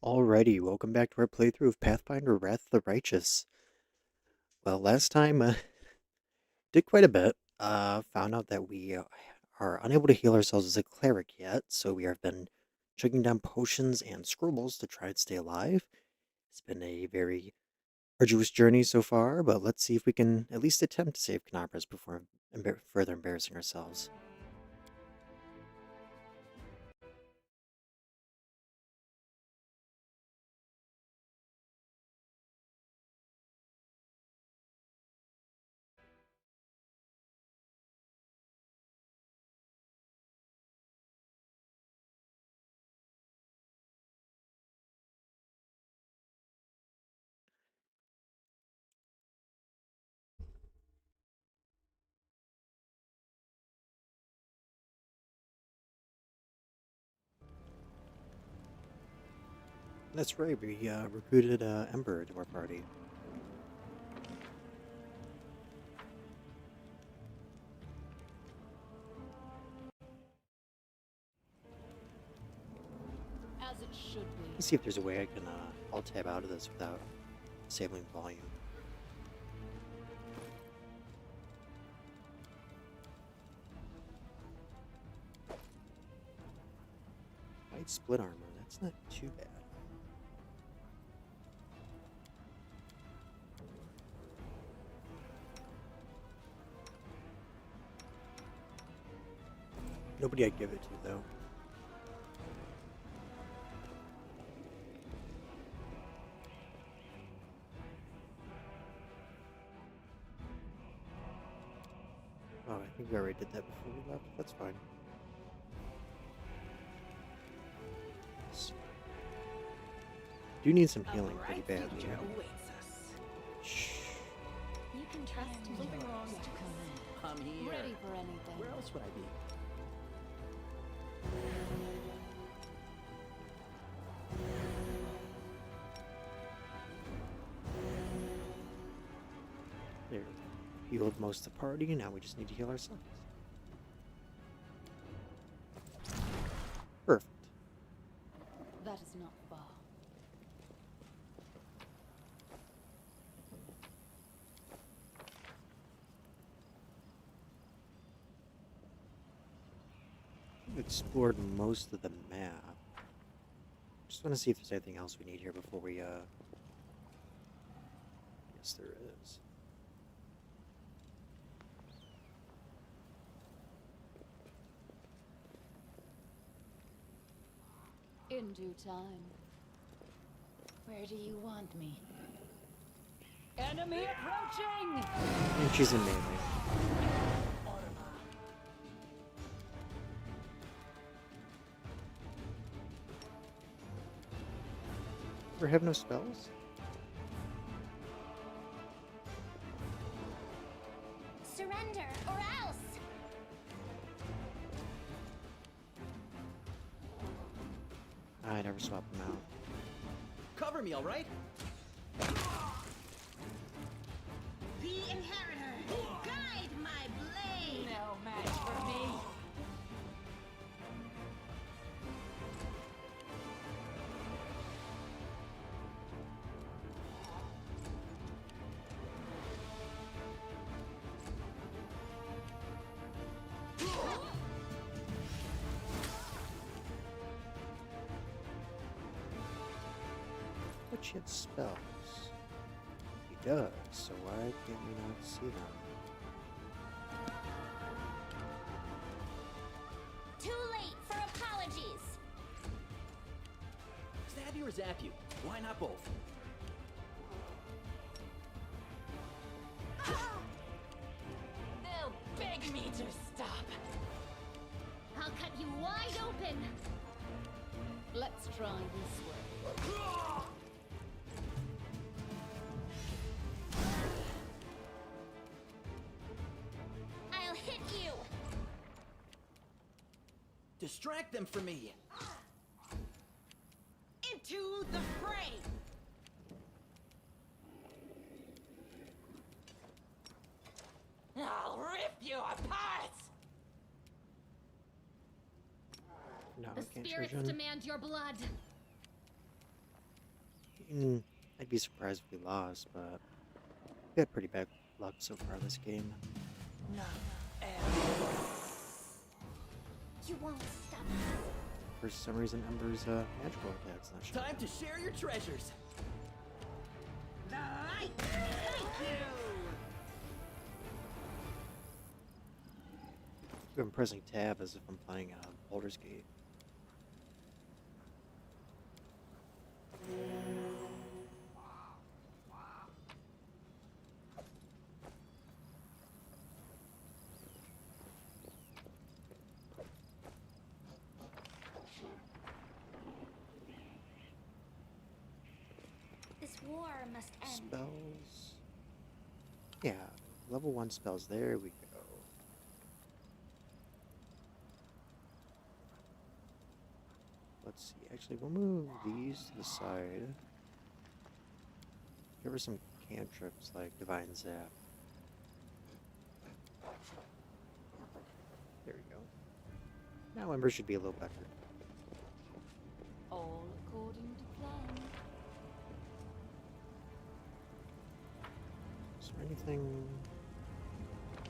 Alrighty, welcome back to our playthrough of Pathfinder Wrath of the Righteous. Well, last time, did quite a bit. Found out that we are unable to heal ourselves as a cleric yet, so we have been chugging down potions and scrolls to try and stay alive. It's been a very arduous journey so far, but let's see if we can at least attempt to save Kenabres before further embarrassing ourselves. That's right, we recruited Ember to our party. As it should be. Let's see if there's a way I can alt tab out of this without disabling volume. Light split armor, that's not too bad. Nobody I'd give it to, though. Oh, I think we already did that before we left. That's fine. Do need some healing pretty badly. Shh. You can trust me. Look wrong to come in. I'm here. Ready for anything. Where else would I be? There. Healed most of the party, now we just need to heal ourselves. Perfect. That is not far. We've explored most of the map. Just want to see if there's anything else we need here before we, Yes, there is. In due time. Where do you want me? Enemy approaching! And she's in melee. Or have no spells? Surrender, or else! I never swap them out. Cover me, all right? The Inheritor, guide my blade! No match for me. But she had spells. He does, so why can't we not see them? Too late for apologies! Stab you or zap you? Why not both? They'll beg me to stop. I'll cut you wide open! Let's try this way. I'll hit you! Distract them from me! Into the fray! I'll rip you apart! No, The I can't spirits charge on. demand your blood! I'd be surprised if we lost, but we had pretty bad luck so far this game. You won't stop. For some reason, Ember's magical attack's not showing. Time to share your treasures. I'm pressing tab as if I'm playing Baldur's Gate. This war must end. Spells. Yeah, level 1 spells. There we go. Let's see. Actually, we'll move these to the side. Give her some cantrips like Divine Zap. There we go. Now Ember should be a little better. All according to plan. Is there anything?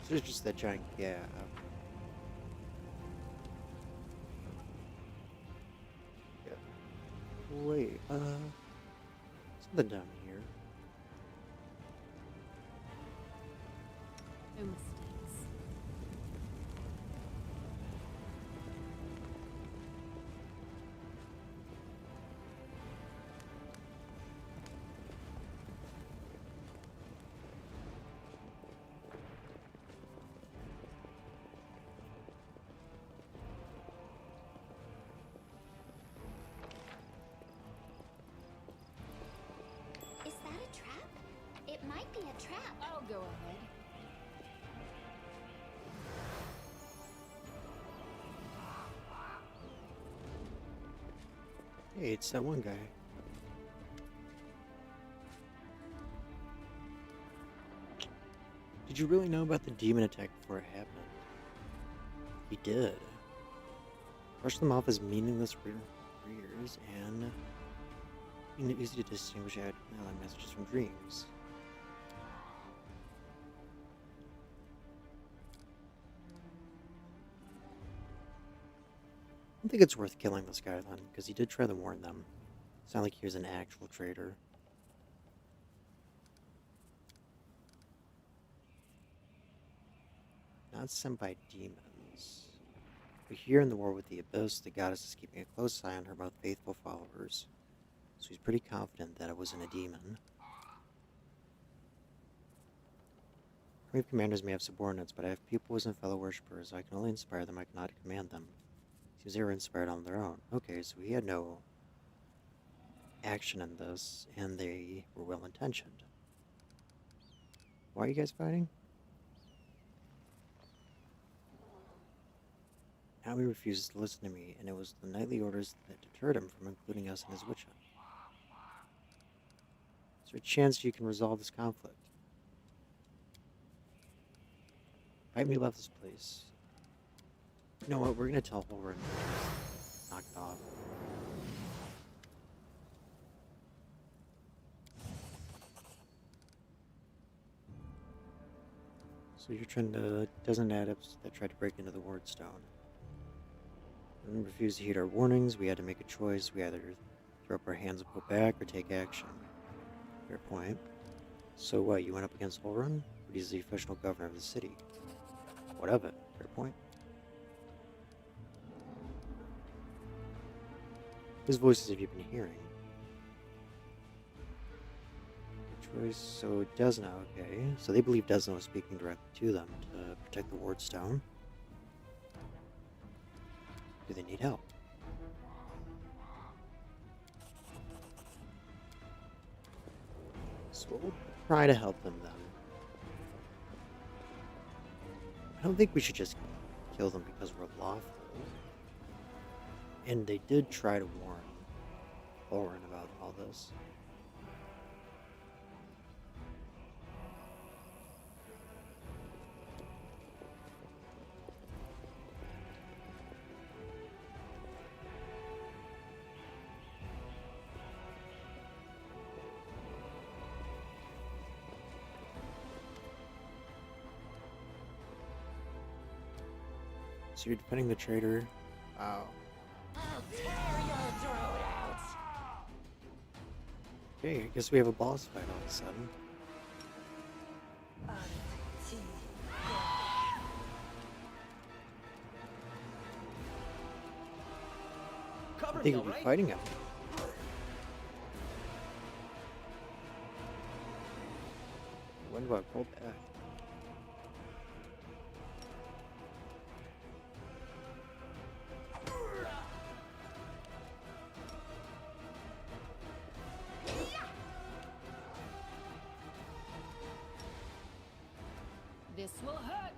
There's just that giant gap. Yeah. Wait, something down here. No mistakes. Is that a trap? It might be a trap. I'll go ahead. Hey, it's that one guy. Did you really know about the demon attack before it happened? He did. Brush them off as meaningless rears and easy to distinguish out messages from dreams. I don't think it's worth killing this guy then, because he did try to warn them. It's not like he was an actual traitor. Not sent by demons. But here in the war with the Abyss, the goddess is keeping a close eye on her most faithful followers. So he's pretty confident that it wasn't a demon. Army of commanders may have subordinates, but I have pupils and fellow worshippers. I can only inspire them, I cannot command them. Seems they were inspired on their own. Okay, so he had no action in this, and they were well-intentioned. Why are you guys fighting? Now he refuses to listen to me, and it was the nightly orders that deterred him from including us in his witch hunt. Is there a chance you can resolve this conflict? Fight me left this place. You know what, we're gonna tell Holren to knock it off. So you're trying to dozen adepts that tried to break into the ward stone. And refused to heed our warnings. We had to make a choice. We either throw up our hands and pull back or take action. Fair point. So what, you went up against Holren? But he's the official governor of the city. What of it? Fair point. Whose voices have you been hearing? Choice. So Desna, okay. So they believe Desna was speaking directly to them to protect the ward stone. Do they need help? So we'll try to help them then. I don't think we should just kill them because we're lawful. And they did try to warn Oren about all this. So you're defending the traitor. Wow. I'll tear your throat out. Okay, I guess we have a boss fight all of a sudden. I Cover think me, we'll all be right? fighting him. When do I pull back? This will hurt.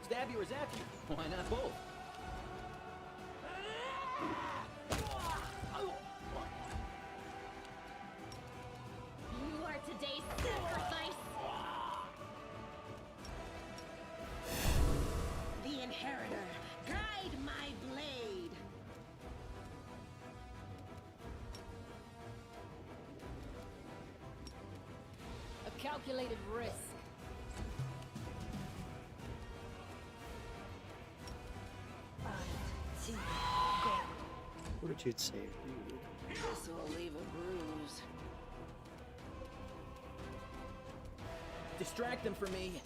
Stab you or zap you? Why not both? You are today's sacrifice. The Inheritor, guide my blade. A calculated risk. Fortitude save. Ooh. This will leave a bruise. Distract them for me.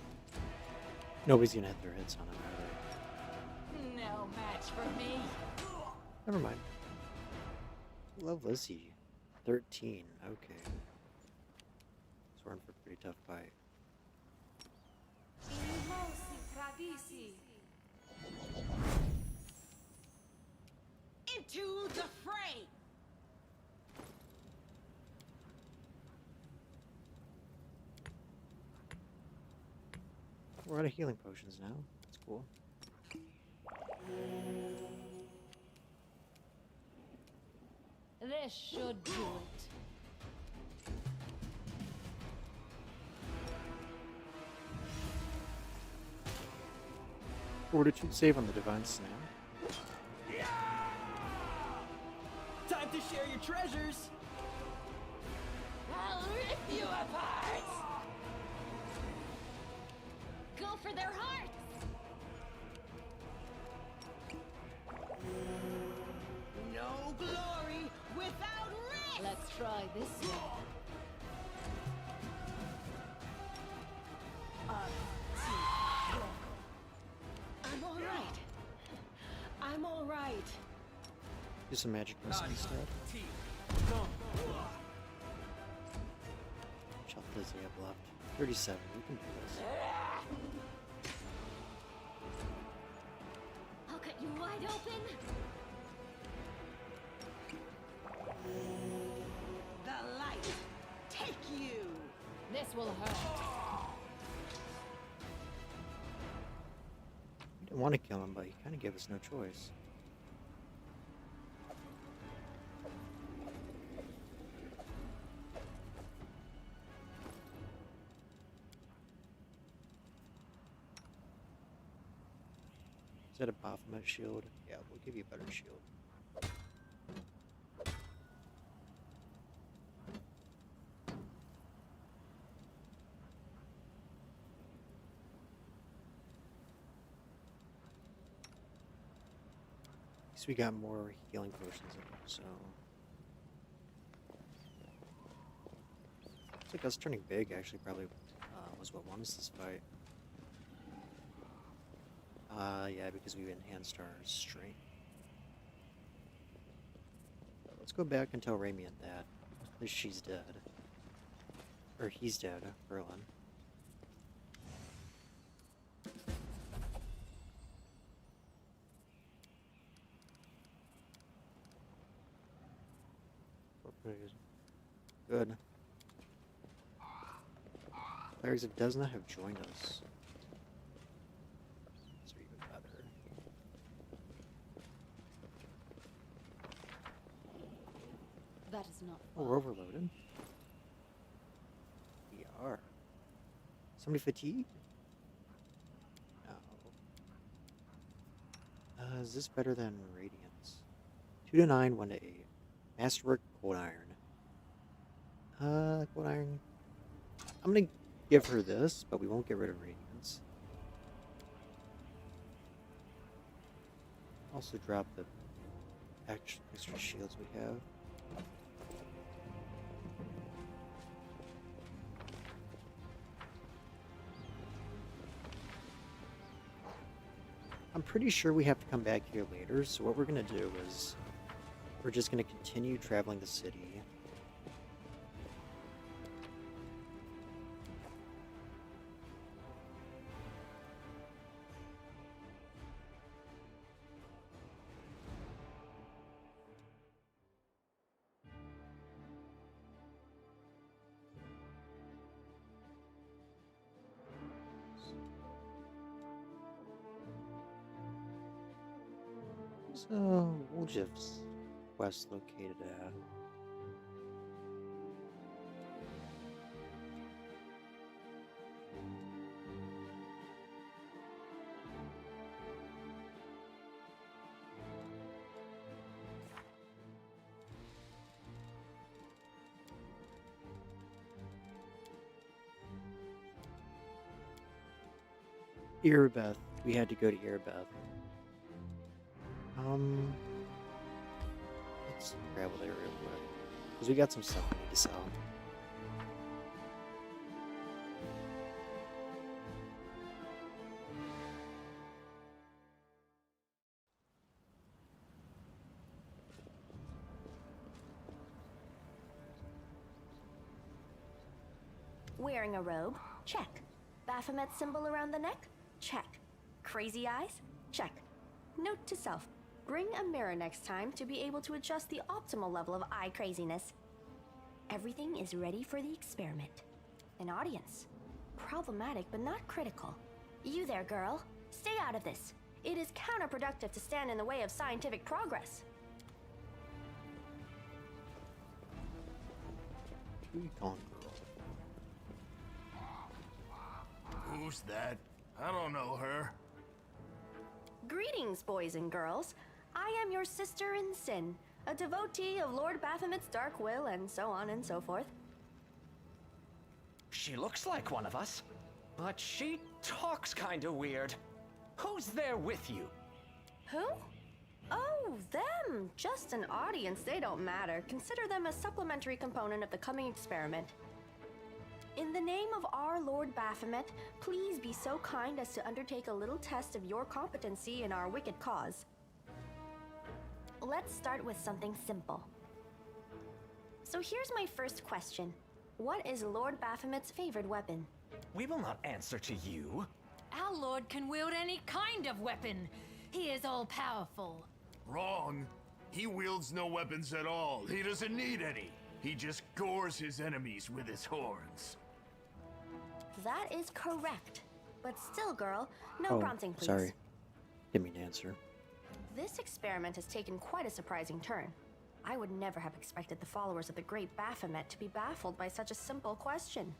Nobody's gonna hit their hits on him, are they? No match for me. Never mind. Level is he? 13. Okay. So we're in for a pretty tough fight. Into the fray. We're out of healing potions now. That's cool. This should do it. Fortitude save on the divine snap. Time to share your treasures. I'll rip you apart. Go for their hearts. No glory without risk! Let's try this one. I'm all right. I'm all right. Do some magic missile instead. Shot does he have left? 37. We can do this. I'll cut you wide open. The light, take you! This will hurt. We didn't want to kill him, but he kind of gave us no choice. Is that a Baphomet shield? Yeah, we'll give you a better shield. At least we got more healing potions in them, so... Looks like us turning big actually probably was what won us this fight. Yeah, because we've enhanced our strength. Let's go back and tell Ramiant that. At least she's dead. Or he's dead, Berlin. Good. Clerics of Desna have joined us. These are even better. Oh, we're overloaded. We are. Somebody fatigued? No. Is this better than Radiance? 2 to 9, 1 to 8. Masterwork, Cold Iron. Cold Iron. I'm gonna give her this, but we won't get rid of Radiance. Also drop the extra shields we have. I'm pretty sure we have to come back here later, so what we're gonna do is we're just gonna continue traveling the city. So, Woljif's quest located at? Irbeth. We had to go to Irbeth. Let's travel there real quick. Because we got some stuff we need to sell. Wearing a robe? Check. Baphomet symbol around the neck? Check. Crazy eyes? Check. Note to self. Bring a mirror next time to be able to adjust the optimal level of eye craziness. Everything is ready for the experiment. An audience. Problematic but not critical. You there, girl. Stay out of this. It is counterproductive to stand in the way of scientific progress. Who are you calling girl? Who's that? I don't know her. Greetings, boys and girls. I am your sister in sin, a devotee of Lord Baphomet's dark will, and so on and so forth. She looks like one of us, but she talks kinda weird. Who's there with you? Who? Oh, them! Just an audience, they don't matter. Consider them a supplementary component of the coming experiment. In the name of our Lord Baphomet, please be so kind as to undertake a little test of your competency in our wicked cause. Let's start with something simple. So here's my first question. What is Lord Baphomet's favorite weapon? We will not answer to you. Our lord can wield any kind of weapon. He is all-powerful. Wrong. He wields no weapons at all. He doesn't need any. He just gores his enemies with his horns. That is correct. But still, girl, no Oh, prompting, please. sorry. Didn't mean to answer. This experiment has taken quite a surprising turn. I would never have expected the followers of the great Baphomet to be baffled by such a simple question.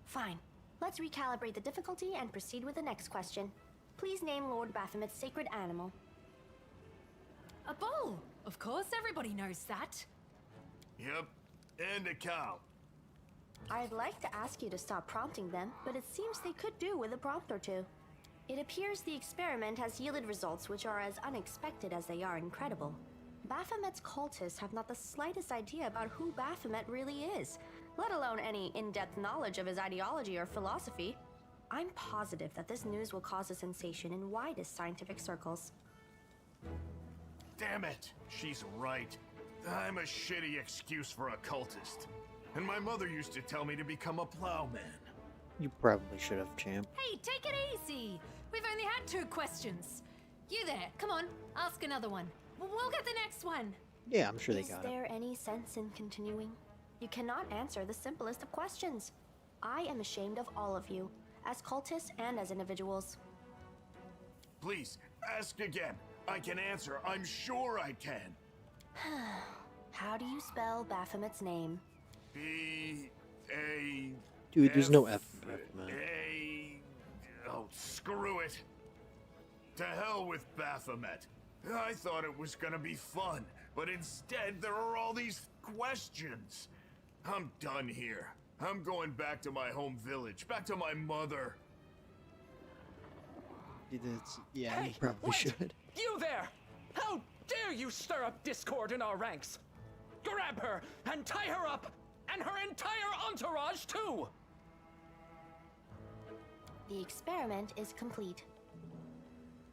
Fine. Let's recalibrate the difficulty and proceed with the next question. Please name Lord Baphomet's sacred animal. A bull! Of course, everybody knows that. Yep, and a cow. I'd like to ask you to stop prompting them, but it seems they could do with a prompt or two. It appears the experiment has yielded results which are as unexpected as they are incredible. Baphomet's cultists have not the slightest idea about who Baphomet really is, let alone any in-depth knowledge of his ideology or philosophy. I'm positive that this news will cause a sensation in widest scientific circles. Damn it, she's right. I'm a shitty excuse for a cultist. And my mother used to tell me to become a plowman. You probably should have, champ. Hey, take it easy. We've only had 2 questions. You there, come on, ask another one. We'll get the next one. Yeah, I'm sure they Is got it. there any sense in continuing? You cannot answer the simplest of questions. I am ashamed of all of you, as cultists and as individuals. Please, ask again. I can answer. I'm sure I can. How do you spell Baphomet's name? B-A... Dude, there's no F in Baphomet. Oh, screw it. To hell with Baphomet. I thought it was gonna be fun, but instead there are all these questions. I'm done here. I'm going back to my home village, back to my mother. Yeah, Hey, you probably wait! should. You there! How dare you stir up discord in our ranks? Grab her and tie her up, and her entire entourage too! The experiment is complete.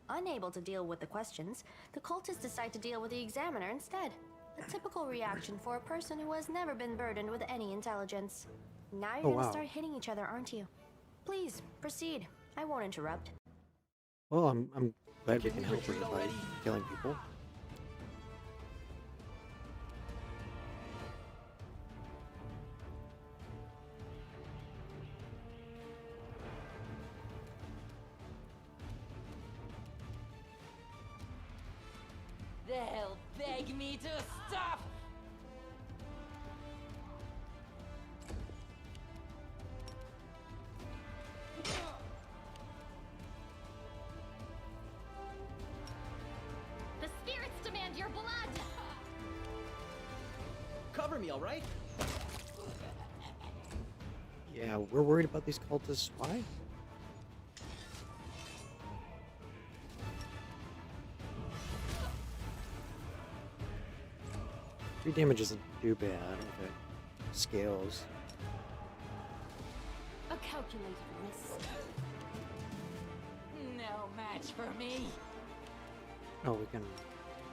Unable to deal with the questions, the cultists decide to deal with the examiner instead. A typical reaction for a person who has never been burdened with any intelligence. Now you're gonna start hitting each other, aren't you? Please, proceed. I won't interrupt. Well, I'm glad we can help her by killing people. They'll beg me to stop! The spirits demand your blood! Cover me, all right? Yeah, we're worried about these cultists. Why? Three damage isn't too bad if it scales. A calculated risk. No match for me. Oh, we can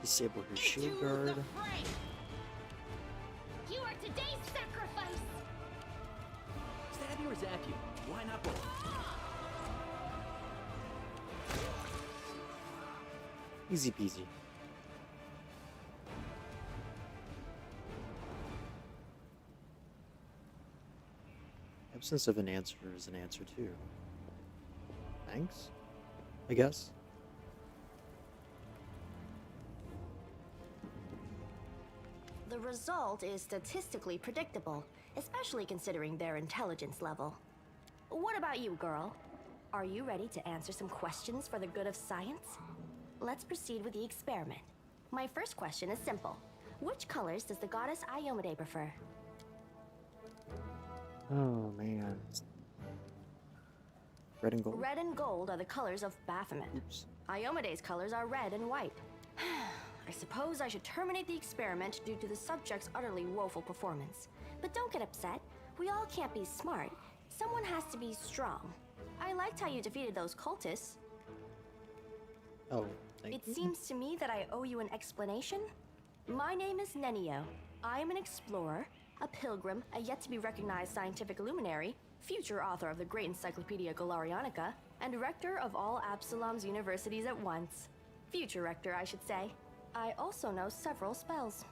disable her shield Into guard. the fray. You are today's sacrifice! Stab you or zap you? Why not both? Easy peasy. Absence of an answer is an answer too. Thanks, I guess. The result is statistically predictable, especially considering their intelligence level. What about you, girl? Are you ready to answer some questions for the good of science? Let's proceed with the experiment. My first question is simple. Which colors does the goddess Iomade prefer? Oh man. Red and gold. Red and gold are the colors of Baphomet. Oops. Iomade's colors are red and white. I suppose I should terminate the experiment due to the subject's utterly woeful performance. But don't get upset. We all can't be smart. Someone has to be strong. I liked how you defeated those cultists. Oh, thank It you. seems to me that I owe you an explanation. My name is Nenio. I am an explorer, a pilgrim, a yet-to-be-recognized scientific luminary, future author of the great Encyclopedia Galarianica, and rector of all Absalom's universities at once. Future rector, I should say. I also know several spells.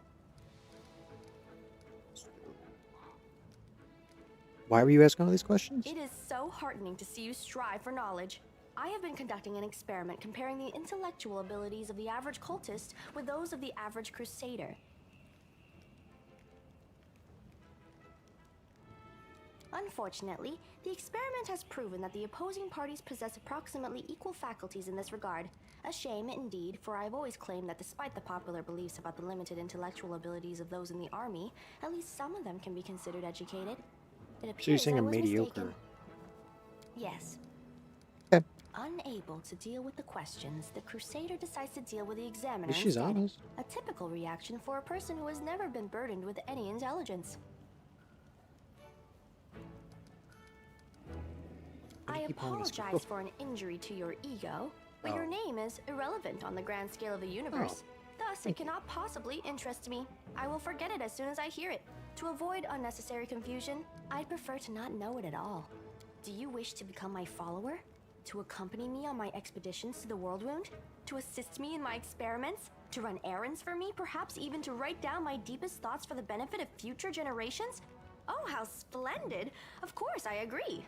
Why were you asking all these questions? It is so heartening to see you strive for knowledge. I have been conducting an experiment comparing the intellectual abilities of the average cultist with those of the average crusader. Unfortunately, the experiment has proven that the opposing parties possess approximately equal faculties in this regard. A shame, indeed, for I've always claimed that despite the popular beliefs about the limited intellectual abilities of those in the army, at least some of them can be considered educated. It appears So you're saying I I'm was mediocre? mistaken. Yes. Okay. Unable to deal with the questions, the Crusader decides to deal with the examiner But she's instead. honest. A typical reaction for a person who has never been burdened with any intelligence. Why do I you keep calling us apologize girl? for an injury to your ego, but Oh. your name is irrelevant on the grand scale of the universe. Thus, it cannot possibly interest me. I will forget it as soon as I hear it. To avoid unnecessary confusion, I'd prefer to not know it at all. Do you wish to become my follower? To accompany me on my expeditions to the World Wound? To assist me in my experiments? To run errands for me? Perhaps even to write down my deepest thoughts for the benefit of future generations? Oh, how splendid! Of course, I agree.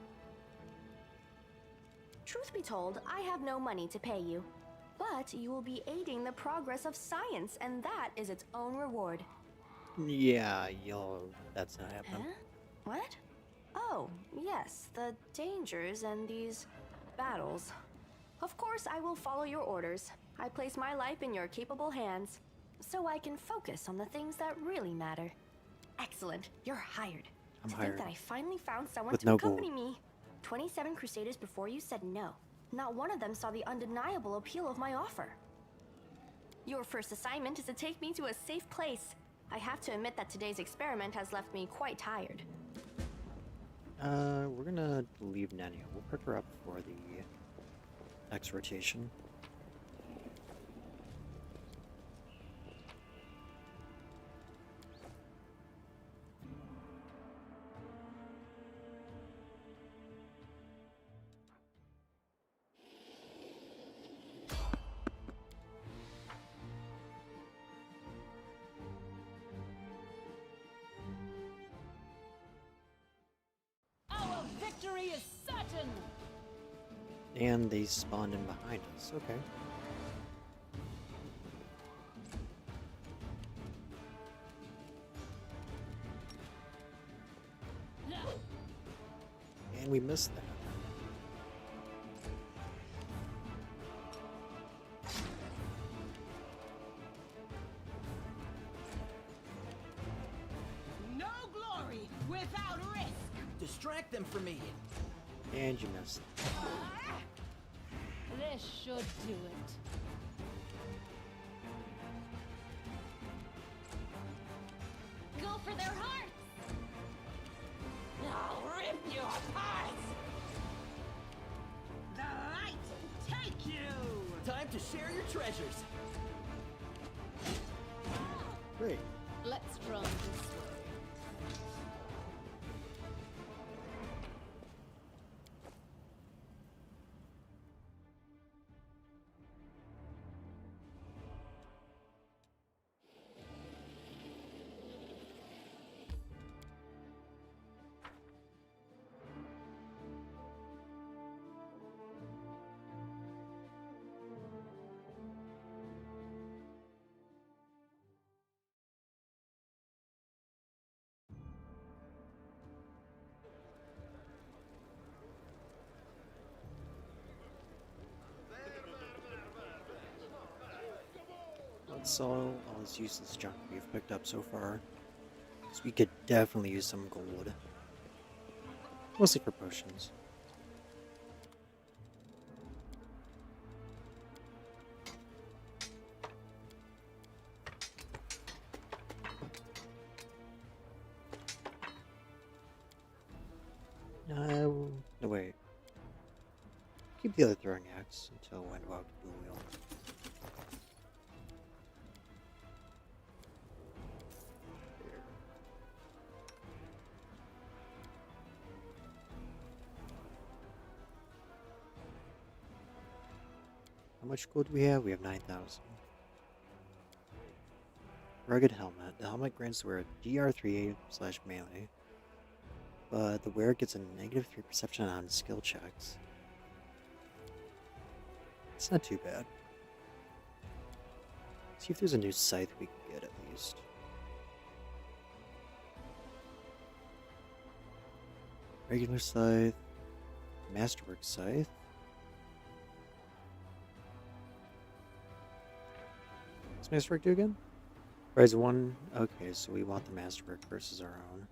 Truth be told, I have no money to pay you. But you will be aiding the progress of science, and that is its own reward. Yeah, that's not Huh? happening. What? Oh, yes, the dangers and these battles. Of course, I will follow your orders. I place my life in your capable hands, so I can focus on the things that really matter. Excellent, you're hired. I'm To hired. think that I finally found someone With to no accompany gold. me. 27 Crusaders before you said no. Not one of them saw the undeniable appeal of my offer. Your first assignment is to take me to a safe place. I have to admit that today's experiment has left me quite tired. We're gonna leave Nania. We'll pick her up for the next rotation. Our victory is certain! And they spawned in behind us. Okay. And we missed that. No glory without risk! Distract them from me. And you missed. This should do it. Go for their hearts! I'll rip you apart! The light take you! Time to share your treasures. Great. Let's run this way. Let's sell all this useless junk we've picked up so far. So we could definitely use some gold. Mostly for potions. No, wait. Keep the other throwing axe until I go out to the wheel. How much gold do we have? We have 9,000. Rugged helmet. The helmet grants the wearer DR3/melee, but the wearer gets a -3 perception on skill checks. It's not too bad. See if there's a new scythe we can get at least. Regular scythe, masterwork scythe. What's masterwork do again? Rise 1. Okay, so we want the masterwork versus our own.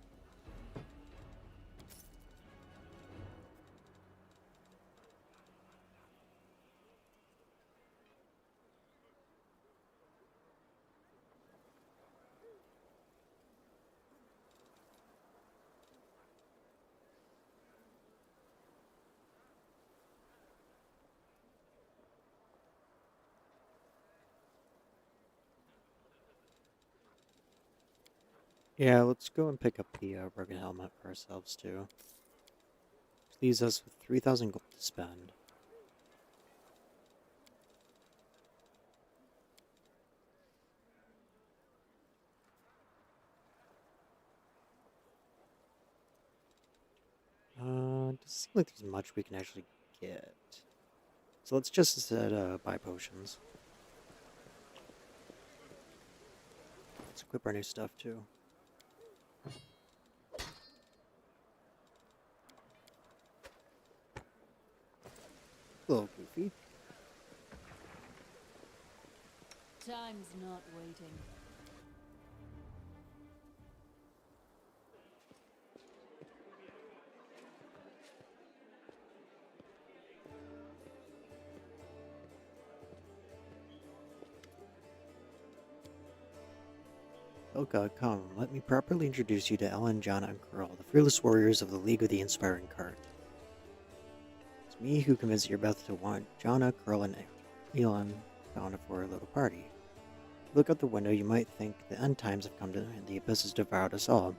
Yeah, let's go and pick up the rugged helmet for ourselves too. This leaves us with 3,000 gold to spend. Doesn't seem like there's much we can actually get. So let's just instead buy potions. Let's equip our new stuff too. A little goofy. Time's not waiting. Elka, come, let me properly introduce you to Ellen, Jana, and Curl, the fearless warriors of the League of the Inspiring Card. It's me who convinced your Beth to want Jana, Curl, and Elon found for a little party. Look out the window, you might think the end times have come to and the abyss has devoured us all.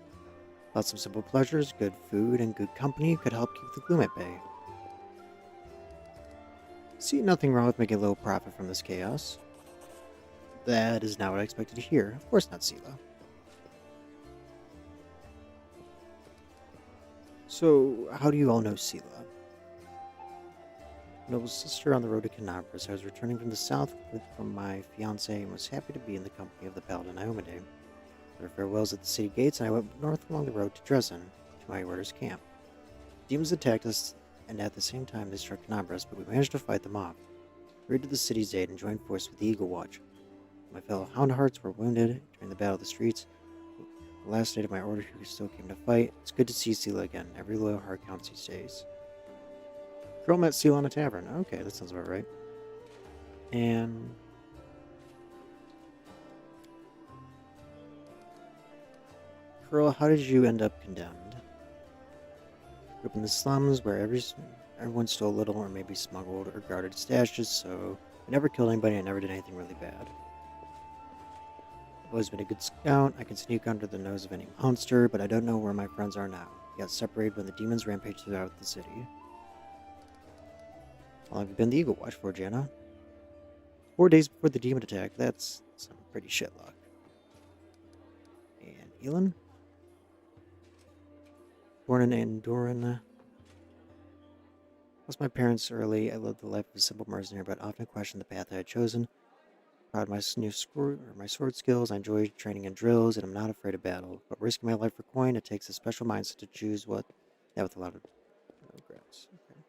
But some simple pleasures, good food, and good company could help keep the gloom at bay. See nothing wrong with making a little profit from this chaos. That is not what I expected to hear. Of course not, Sela. So, how do you all know Sela? Noble's sister on the road to Kenabres. I was returning from the south from my fiancé and was happy to be in the company of the Paladin Iomade. Their farewells at the city gates, and I went north along the road to Dresden, to my orders camp. Demons attacked us, and at the same time they struck Kenabres, but we managed to fight them off. We hurried to the city's aid and joined force with the Eagle Watch. My fellow Houndhearts were wounded during the battle of the streets. The last night of my order who still came to fight. It's good to see Sela again. Every loyal heart counts these days. Girl met Sela in a tavern. Okay, that sounds about right. And Curl, how did you end up condemned? Grew up in the slums where everyone stole a little or maybe smuggled or guarded stashes, so I never killed anybody, I never did anything really bad. I've always been a good scout. I can sneak under the nose of any monster, but I don't know where my friends are now. We got separated when the demons rampaged throughout the city. How long have you been the Eagle Watch for, Jana? 4 days before the demon attack. That's some pretty shit luck. And Elon? Born in Andoran. Lost my parents early. I lived the life of a simple mercenary, but often questioned the path I had chosen. Proud of my my sword skills, I enjoy training in drills, and I'm not afraid of battle. But risking my life for coin, it takes a special mindset to choose what. Yeah, with a lot of no grass. Okay.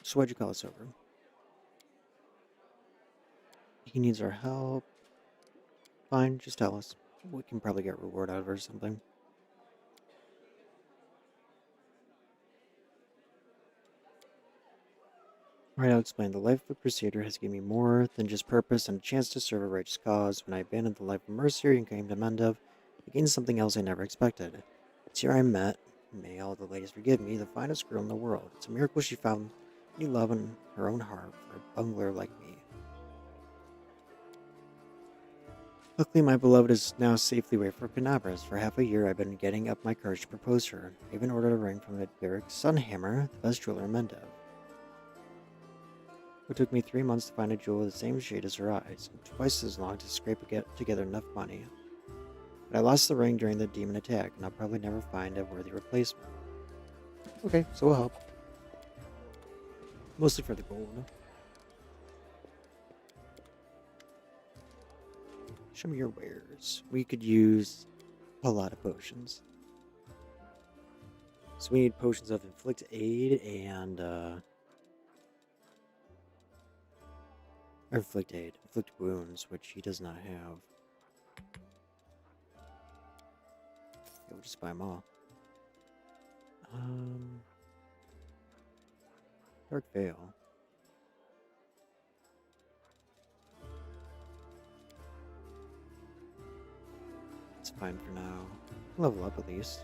So why'd you call us over? He needs our help. Fine, just tell us. We can probably get a reward out of her or something. Right, I'll explain. The life of a crusader has given me more than just purpose and a chance to serve a righteous cause. When I abandoned the life of mercenary and came to Mendev, I gained something else I never expected. It's here I met, may all the ladies forgive me, the finest girl in the world. It's a miracle she found new love in her own heart for a bungler like me. Luckily, my beloved is now safely away from Kenabres. For half a year, I've been getting up my courage to propose to her. I even ordered a ring from the Derek Sunhammer, the best jeweler in Mendev. It took me 3 months to find a jewel the same shade as her eyes, and twice as long to scrape together enough money. But I lost the ring during the demon attack, and I'll probably never find a worthy replacement. Okay, so we'll help. Mostly for the gold. Show me your wares. We could use a lot of potions. So we need potions of Inflict Aid and, Inflict Wounds, which he does not have. Yeah, we'll just buy them all. Dark Veil. It's fine for now. Level up at least.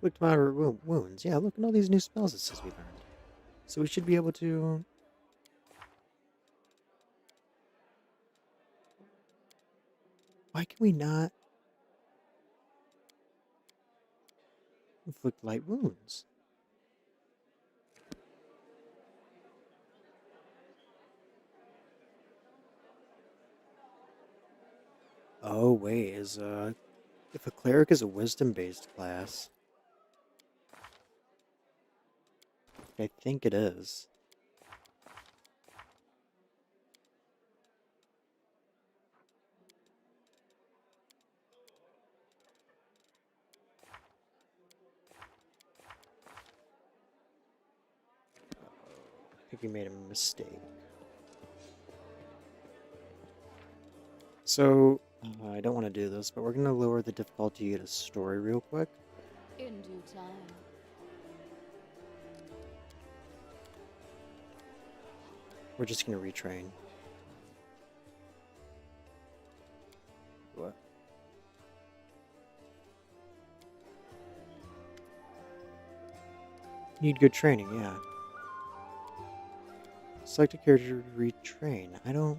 Look to moderate wounds. Yeah, look at all these new spells it says we learned. So we should be able to... Why can we not inflict light wounds? Oh, wait, is, If a cleric is a wisdom-based class, I think it is. I think we made a mistake. So, I don't want to do this, but we're going to lower the difficulty to story real quick. In due time. We're just going to retrain. What? Need good training, yeah. Select a character to retrain. I don't...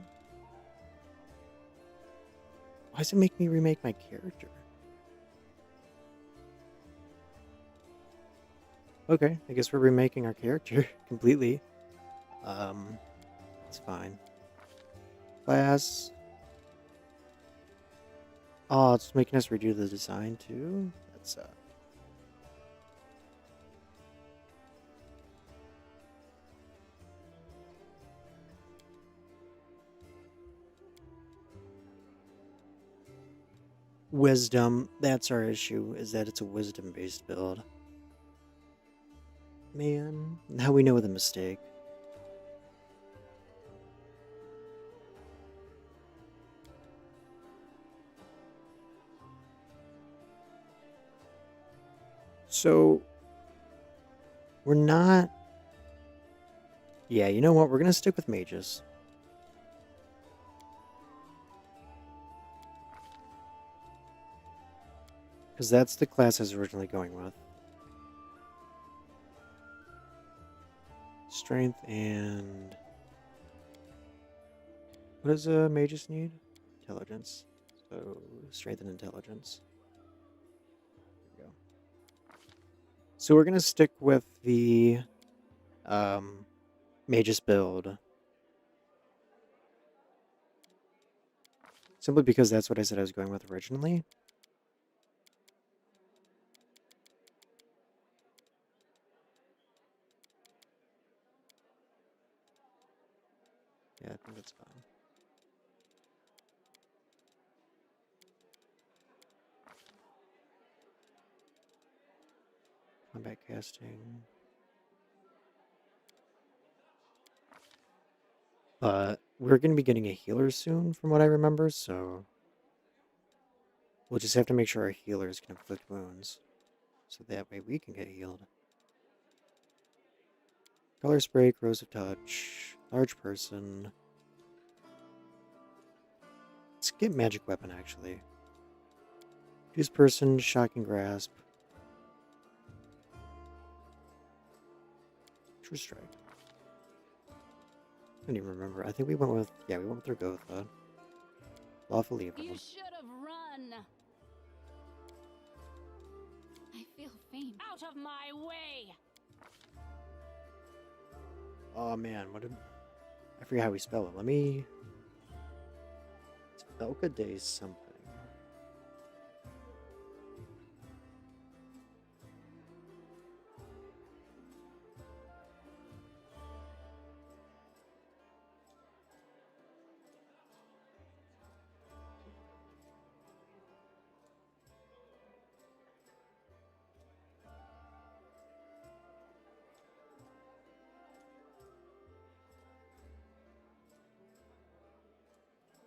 Why does it make me remake my character? Okay, I guess we're remaking our character completely. It's fine. Class. Oh, it's making us redo the design too? That's Wisdom. That's our issue, is that it's a wisdom-based build. Man, now we know the mistake. So, we're not... Yeah, you know what? We're going to stick with mages. Because that's the class I was originally going with. Strength and... What does a magus need? Intelligence. So, strength and intelligence. There we go. So we're going to stick with the magus build. Simply because that's what I said I was going with originally. Yeah, I think that's fine. Combat casting. We're going to be getting a healer soon, from what I remember, so... We'll just have to make sure our healers can inflict wounds. So that way we can get healed. Color spray, corrosive touch, large person. Let's get magic weapon, actually. Fuse person, shocking grasp. True strike. I don't even remember. I think we went with... Yeah, we went with Dragotha. Lawful evil. You should have run. I feel faint. Out of my way. Oh man, what did... I forget how we spell it. Let me... It's Belka Day something.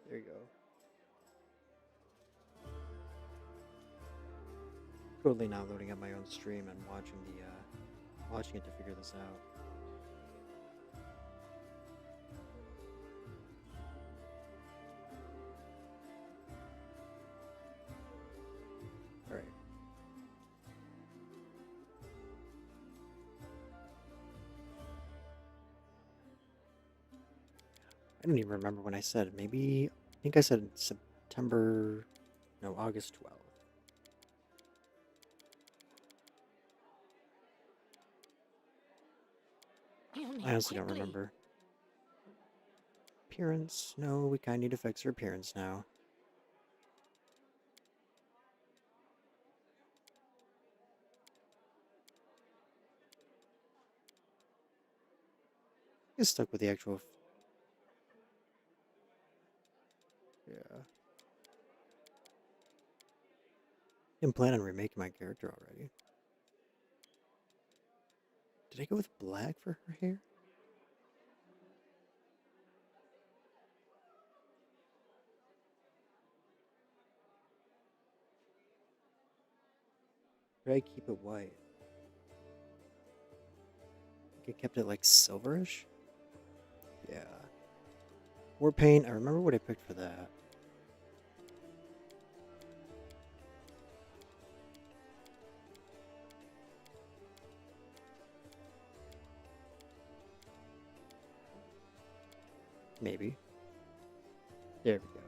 There you go. Totally not loading up my own stream and watching the watching it to figure this out. All right. I don't even remember when I said it. Maybe I think I said September, no, August 12th. I honestly don't remember. Appearance? No, we kind of need to fix her appearance now. Get stuck with the actual. Yeah. Didn't plan on remaking my character already. Did I go with black for her hair? Or did I keep it white? I think I kept it like silverish? Yeah. War paint, I remember what I picked for that. Maybe. There we go.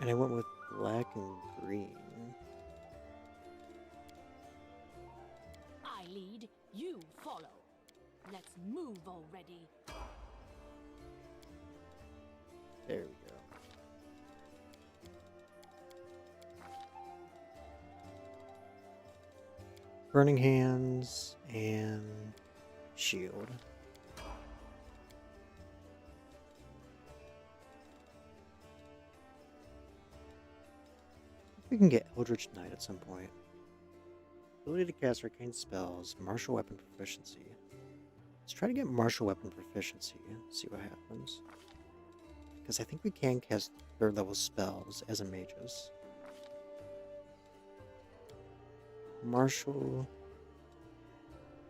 And I went with black and green. I lead, you follow. Let's move already. There we go. Burning hands and shield. We can get Eldritch Knight at some point. Ability to cast arcane spells, martial weapon proficiency. Let's try to get martial weapon proficiency, see what happens. Because I think we can cast 3rd level spells as a magus. Martial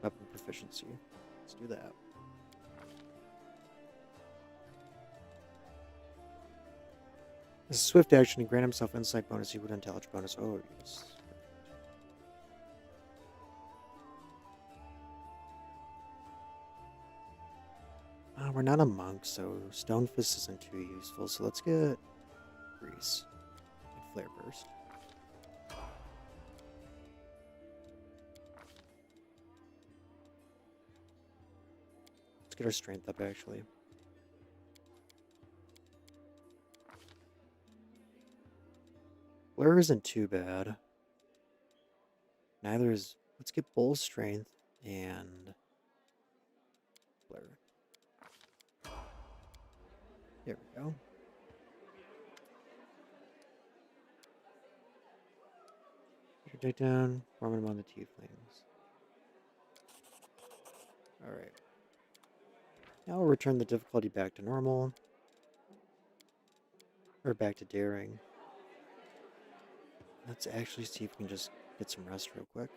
weapon proficiency. Let's do that. As a swift action to grant himself insight bonus equal to intelligence bonus. Oh, yes. We're not a monk, so Stone Fist isn't too useful. So let's get Grease and Flare Burst. Let's get our strength up, actually. Flare isn't too bad. Neither is... Let's get Bull Strength and Flare. There we go. Take down, forming them on the tieflings. Alright. Now we'll return the difficulty back to normal. Or back to daring. Let's actually see if we can just get some rest real quick.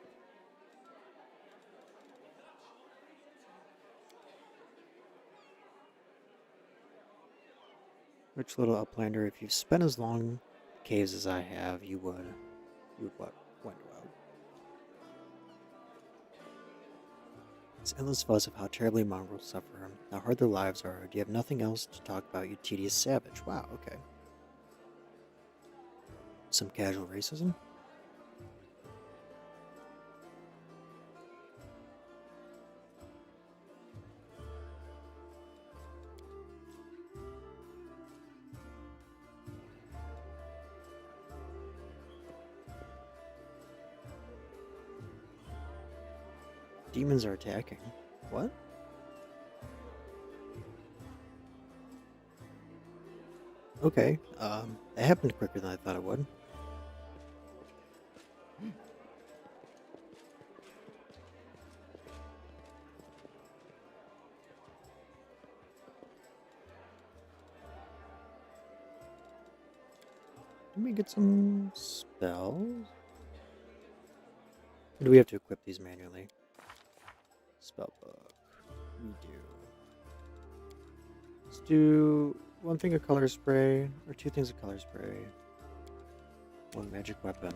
Rich little uplander, if you've spent as long caves as I have, you would wonder well. It's endless fuss of how terribly mongrels suffer, how hard their lives are. Do you have nothing else to talk about, you tedious savage? Wow, okay. Some casual racism? Demons are attacking. What? Okay, that happened quicker than I thought it would. Let me get some spells. Or do we have to equip these manually? Spell book. We do. Let's do one thing of color spray, or 2 things of color spray. 1 magic weapon.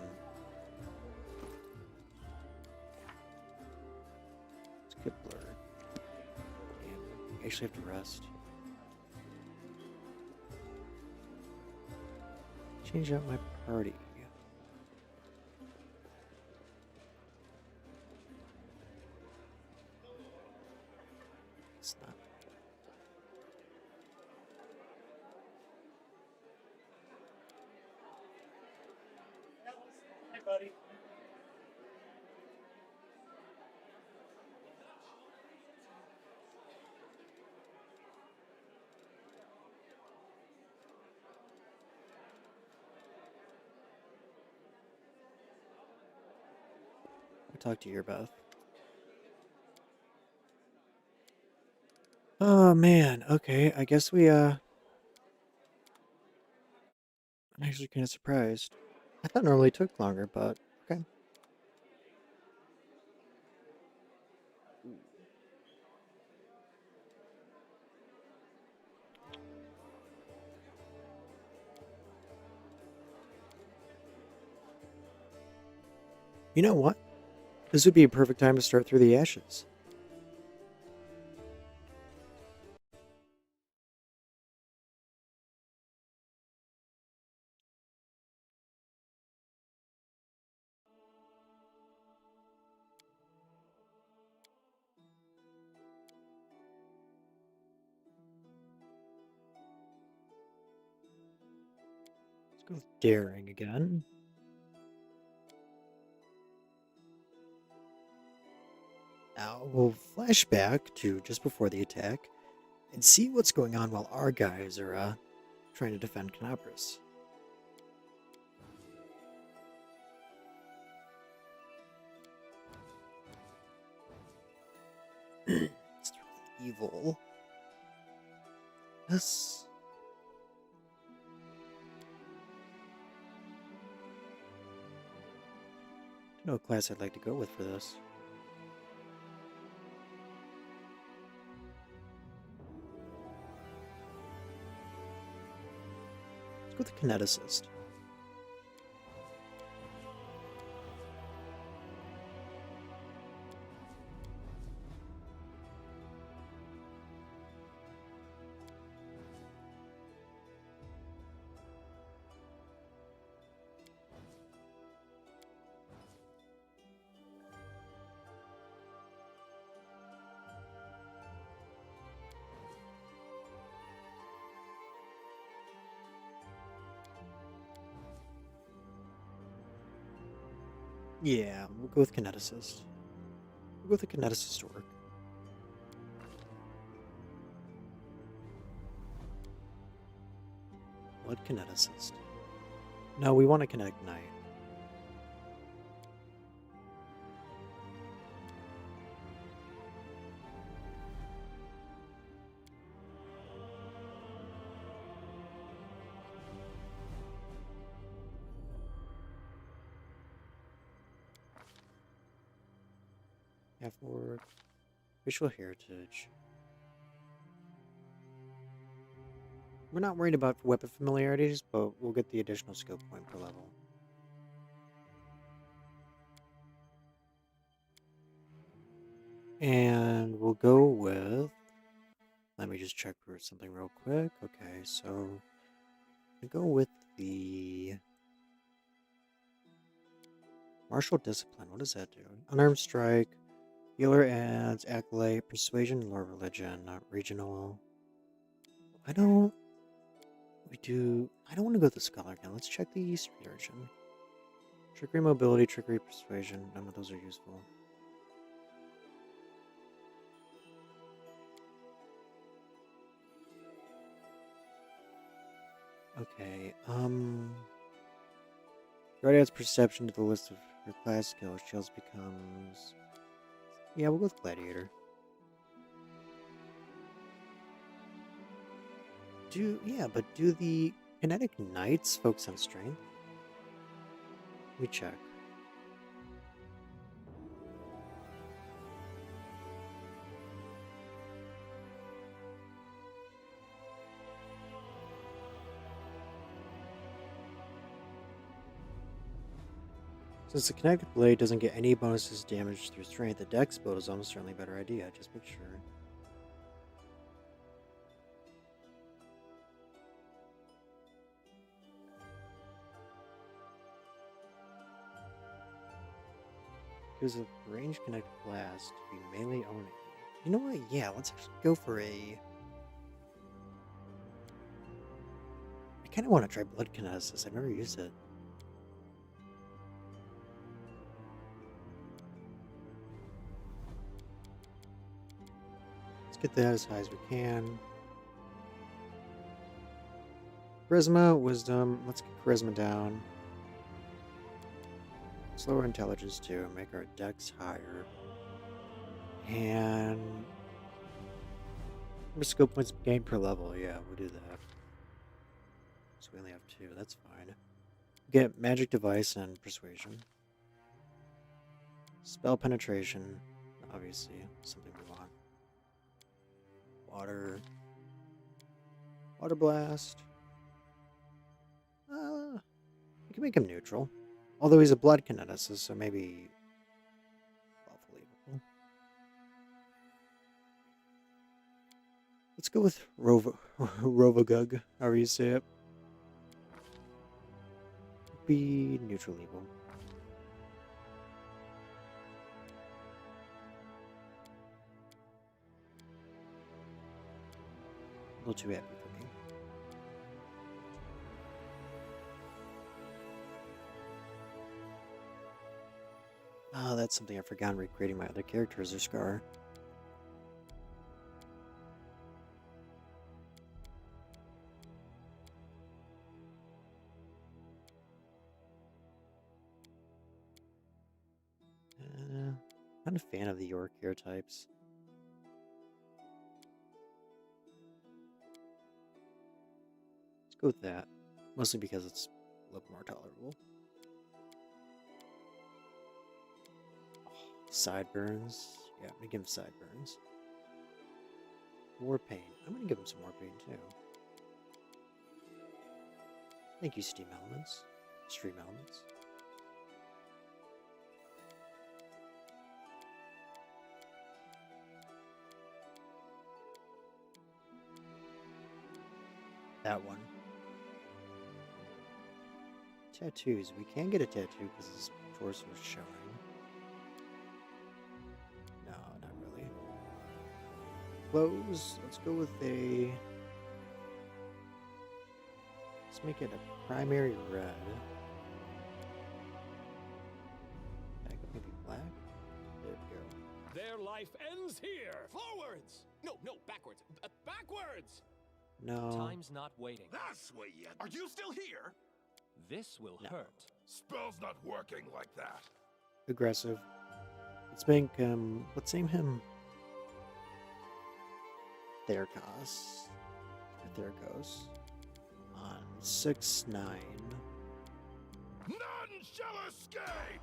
Let's get blur. And I actually have to rest. Change out my party. It's not. Hi, buddy. talk to you, Beth. Oh man, okay. I guess I'm actually kind of surprised. I thought it normally took longer, but okay. You know what? This would be a perfect time to start through the ashes. Let's go with daring again. Now we'll flash back to just before the attack and see what's going on while our guys are trying to defend Kenabres. It's evil. Yes. I don't know what class I'd like to go with for this. Let's go with the kineticist. Yeah, we'll go with kineticist. We'll go with the kineticist orc. Blood kineticist. No, we want to connect knight. Half orc. Visual heritage. We're not worried about weapon familiarities, but we'll get the additional skill point per level. And we'll go with... Let me just check for something real quick. Okay, so... I go with the... Martial discipline. What does that do? Unarmed strike. Healer adds acolyte, persuasion, lore religion, not regional. I don't want to go with the scholar again. Let's check the street urchin. Trickery, mobility, trickery, persuasion. None of those are useful. Okay, Guard adds perception to the list of her class skills. She also becomes... Yeah, we'll go with gladiator. But do the kinetic knights focus on strength? Let me check. Since the kinetic blade doesn't get any bonuses damage through strength, the dex build is almost certainly a better idea. Just make sure. Because of range connect blast to be melee only. You know what? Yeah, let's actually go for a... I kind of want to try blood kinesis. I've never used it. Let's get that as high as we can. Charisma, wisdom. Let's get charisma down. Slower intelligence too, make our dex higher. And skill points gained per level, yeah, we'll do that. So we only have 2, that's fine. Get magic device and persuasion. Spell penetration, obviously, something we want. Water blast. We can make him neutral. Although he's a blood kineticist, so maybe lawful evil. Let's go with Rovagug, however you say it. Be neutral evil. A little too happy for me. Oh, that's something I forgot recreating my other characters or Scar. Not a fan of the York hair types. Let's go with that. Mostly because it's a little more tolerable. Sideburns. Yeah, I'm gonna give him sideburns. More pain. I'm gonna give him some more pain too. Thank you, Steam Elements. Stream Elements. That one. Tattoos. We can get a tattoo because his torso is showing. No, not really. Clothes. Let's go with a... Let's make it a primary red. Maybe black? There we go. Their life ends here! Forwards! No, backwards. Backwards! No. Time's not waiting. That's way yet. Are you still here? This will hurt. Spell's not working like that. Aggressive. Let's make him... Let's name him... Therkos. On 6-9. None shall escape!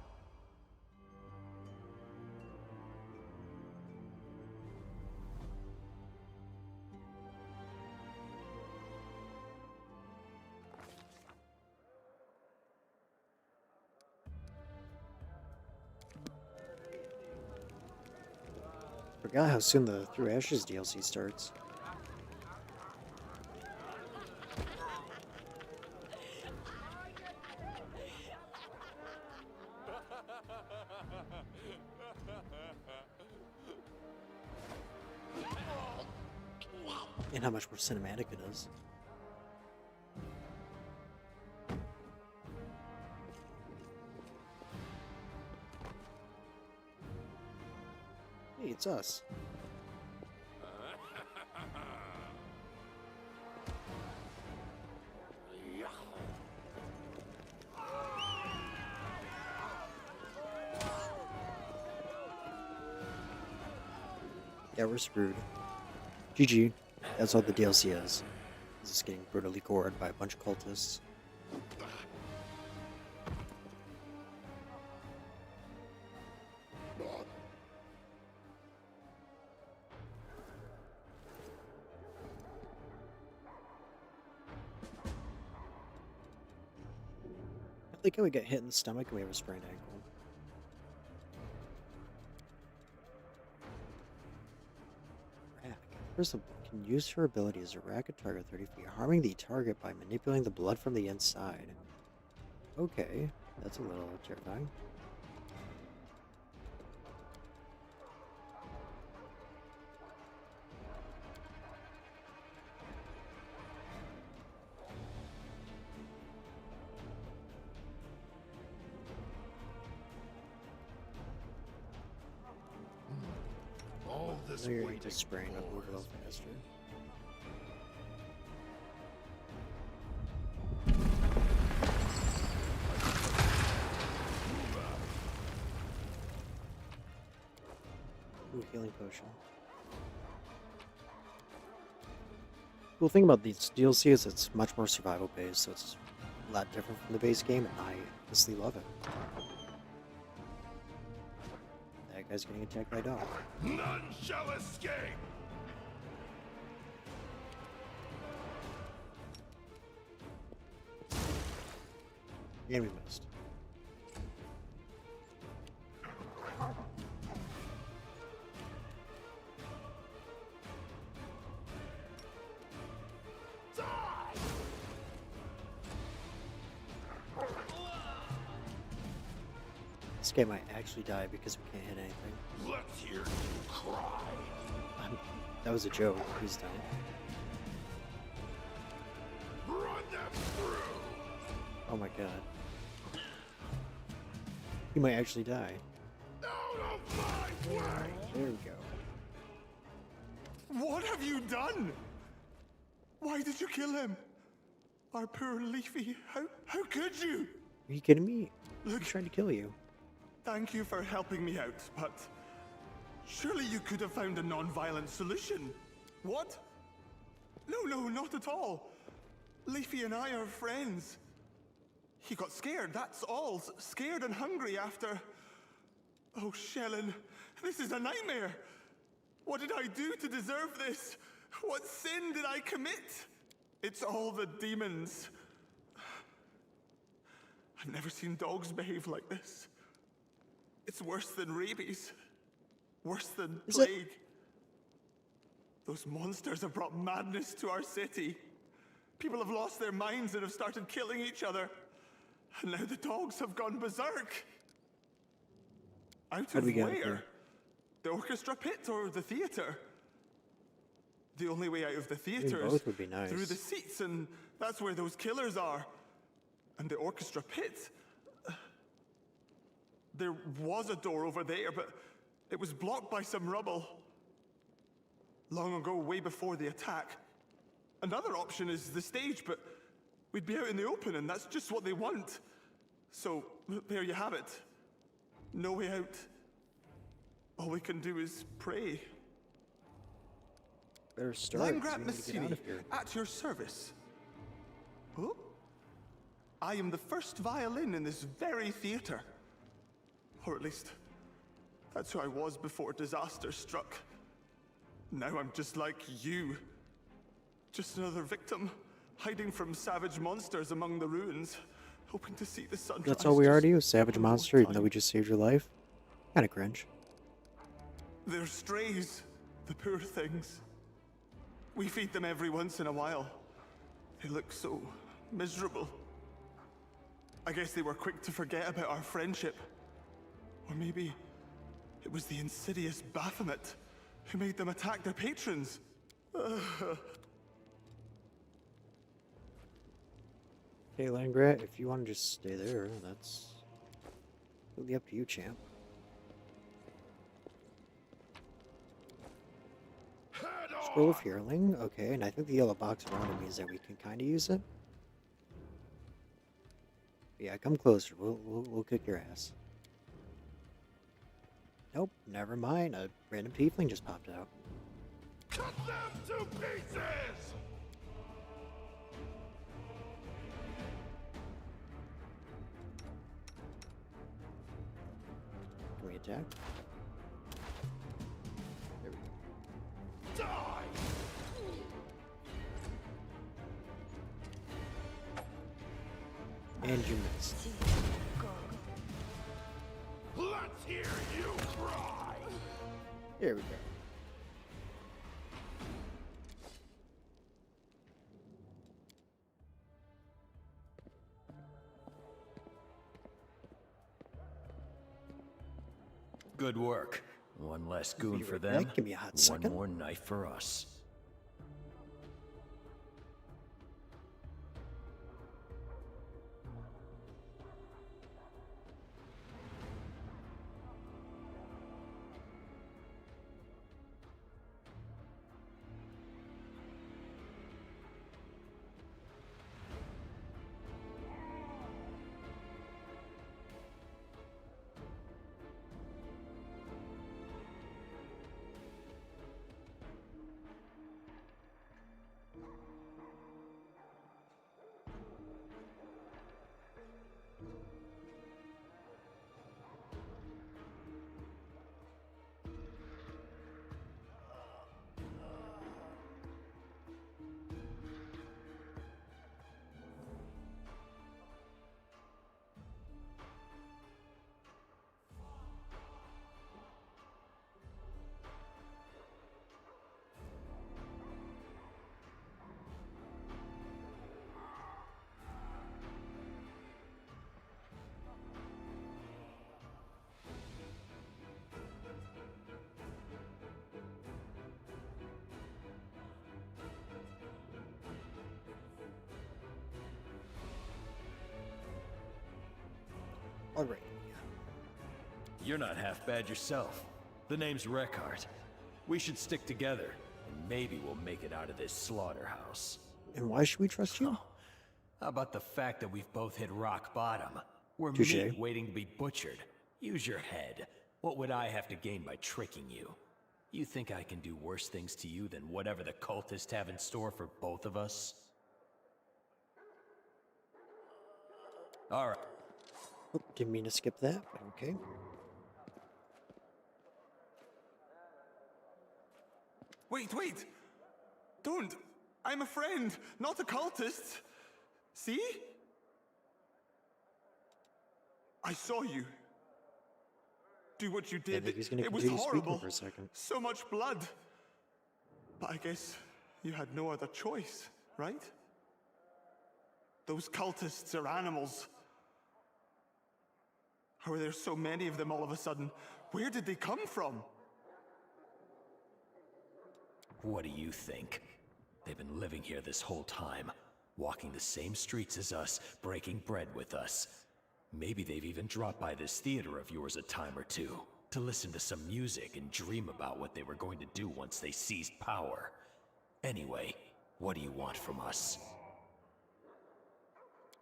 Forgot how soon the Through Ashes DLC starts. And how much more cinematic it is. Hey, it's us. Yeah, we're screwed. GG. That's all the DLC is. It's just getting brutally gored by a bunch of cultists. I think how we get hit in the stomach and we have a sprained ankle. Rack. Person can use her ability as a rack a target 30 feet, harming the target by manipulating the blood from the inside. Okay, that's a little terrifying. All this You're waiting just spraying up a for little has faster. healing potion. Cool thing about these DLC is it's much more survival based, so it's a lot different from the base game, and I honestly love it. That guy's getting attacked by a dog. None shall escape! And we missed. This guy might actually die because we can't hit anything. Let's hear you cry. That was a joke. He's dying. Run them through! Oh my god. He might actually die. Out of my way! There we go. What have you done? Why did you kill him? Our poor Leafy. How could you? Are you kidding me? Look, He's trying to kill you. thank you for helping me out, but surely you could have found a non-violent solution. What? No, not at all. Leafy and I are friends. He got scared, that's all. Scared and hungry after... Oh, Shellen, this is a nightmare. What did I do to deserve this? What sin did I commit? It's all the demons. I've never seen dogs behave like this. It's worse than rabies. Worse than plague. Those monsters have brought madness to our city. People have lost their minds and have started killing each other. And now the dogs have gone berserk. Out How of do we get out where? here? The orchestra pit or the theater? The only way out of the theater is both would be nice. through the seats, and that's where those killers are. And the orchestra pit. There was a door over there, but it was blocked by some rubble. Long ago, way before the attack. Another option is the stage, but we'd be out in the open, and that's just what they want. So, there you have it. No way out. All we can do is pray. Better start. Langrat So we need to get out Messini, of here. at your service. Oh? I am the first violin in this very theater. Or at least, that's who I was before disaster struck. Now I'm just like you. Just another victim, hiding from savage monsters among the ruins, hoping to see the sunrise. That's all we are to you, Savage one more Monster, even though time. we just saved your life. Kinda cringe. They're strays, the poor things. We feed them every once in a while. They look so miserable. I guess they were quick to forget about our friendship. Or maybe it was the insidious Baphomet who made them attack their patrons. Hey, Langrat, if you want to just stay there, that's completely up to you, champ. Scroll of Healing, okay, and I think the yellow box around it means that we can kind of use it. Yeah, come closer. We'll kick your ass. Nope, never mind. A random tiefling just popped out. Cut them to pieces! Can we attack? There we go. Die! And you missed. Let's hear you cry! There we go. Good work. One less goon be for right them. back. Give me a hot One second. more knife for us. Alright. You're not half bad yourself. The name's Reckart. We should stick together, and maybe we'll make it out of this slaughterhouse. And why should we trust you? How about the fact that we've both hit rock bottom? We're Touche. meat waiting to be butchered. Use your head. What would I have to gain by tricking you? You think I can do worse things to you than whatever the cultists have in store for both of us? Alright. Oh, didn't mean to skip that. Okay. Wait, wait! Don't! I'm a friend, not a cultist! See? I saw you. Do what you I did. think he's gonna It was continue speaking horrible. for a second. So much blood. But I guess you had no other choice, right? Those cultists are animals. How are there so many of them all of a sudden? Where did they come from? What do you think? They've been living here this whole time, walking the same streets as us, breaking bread with us. Maybe they've even dropped by this theater of yours a time or two, to listen to some music and dream about what they were going to do once they seized power. Anyway, what do you want from us?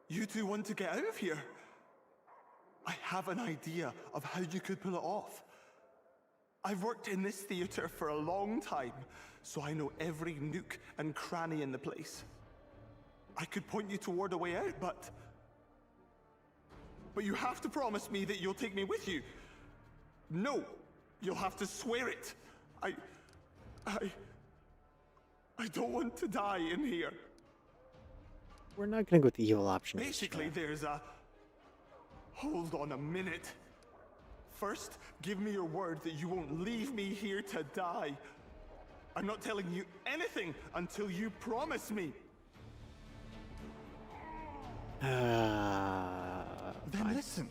You two want to get out of here? I have an idea of how you could pull it off. I've worked in this theater for a long time, so I know every nook and cranny in the place. I could point you toward a way out, but you have to promise me that you'll take me with you. No, you'll have to swear it. I don't want to die in here. We're not gonna go with the evil option. Basically, there's a... Hold on a minute. First, give me your word that you won't leave me here to die. I'm not telling you anything until you promise me. Then Fine. listen.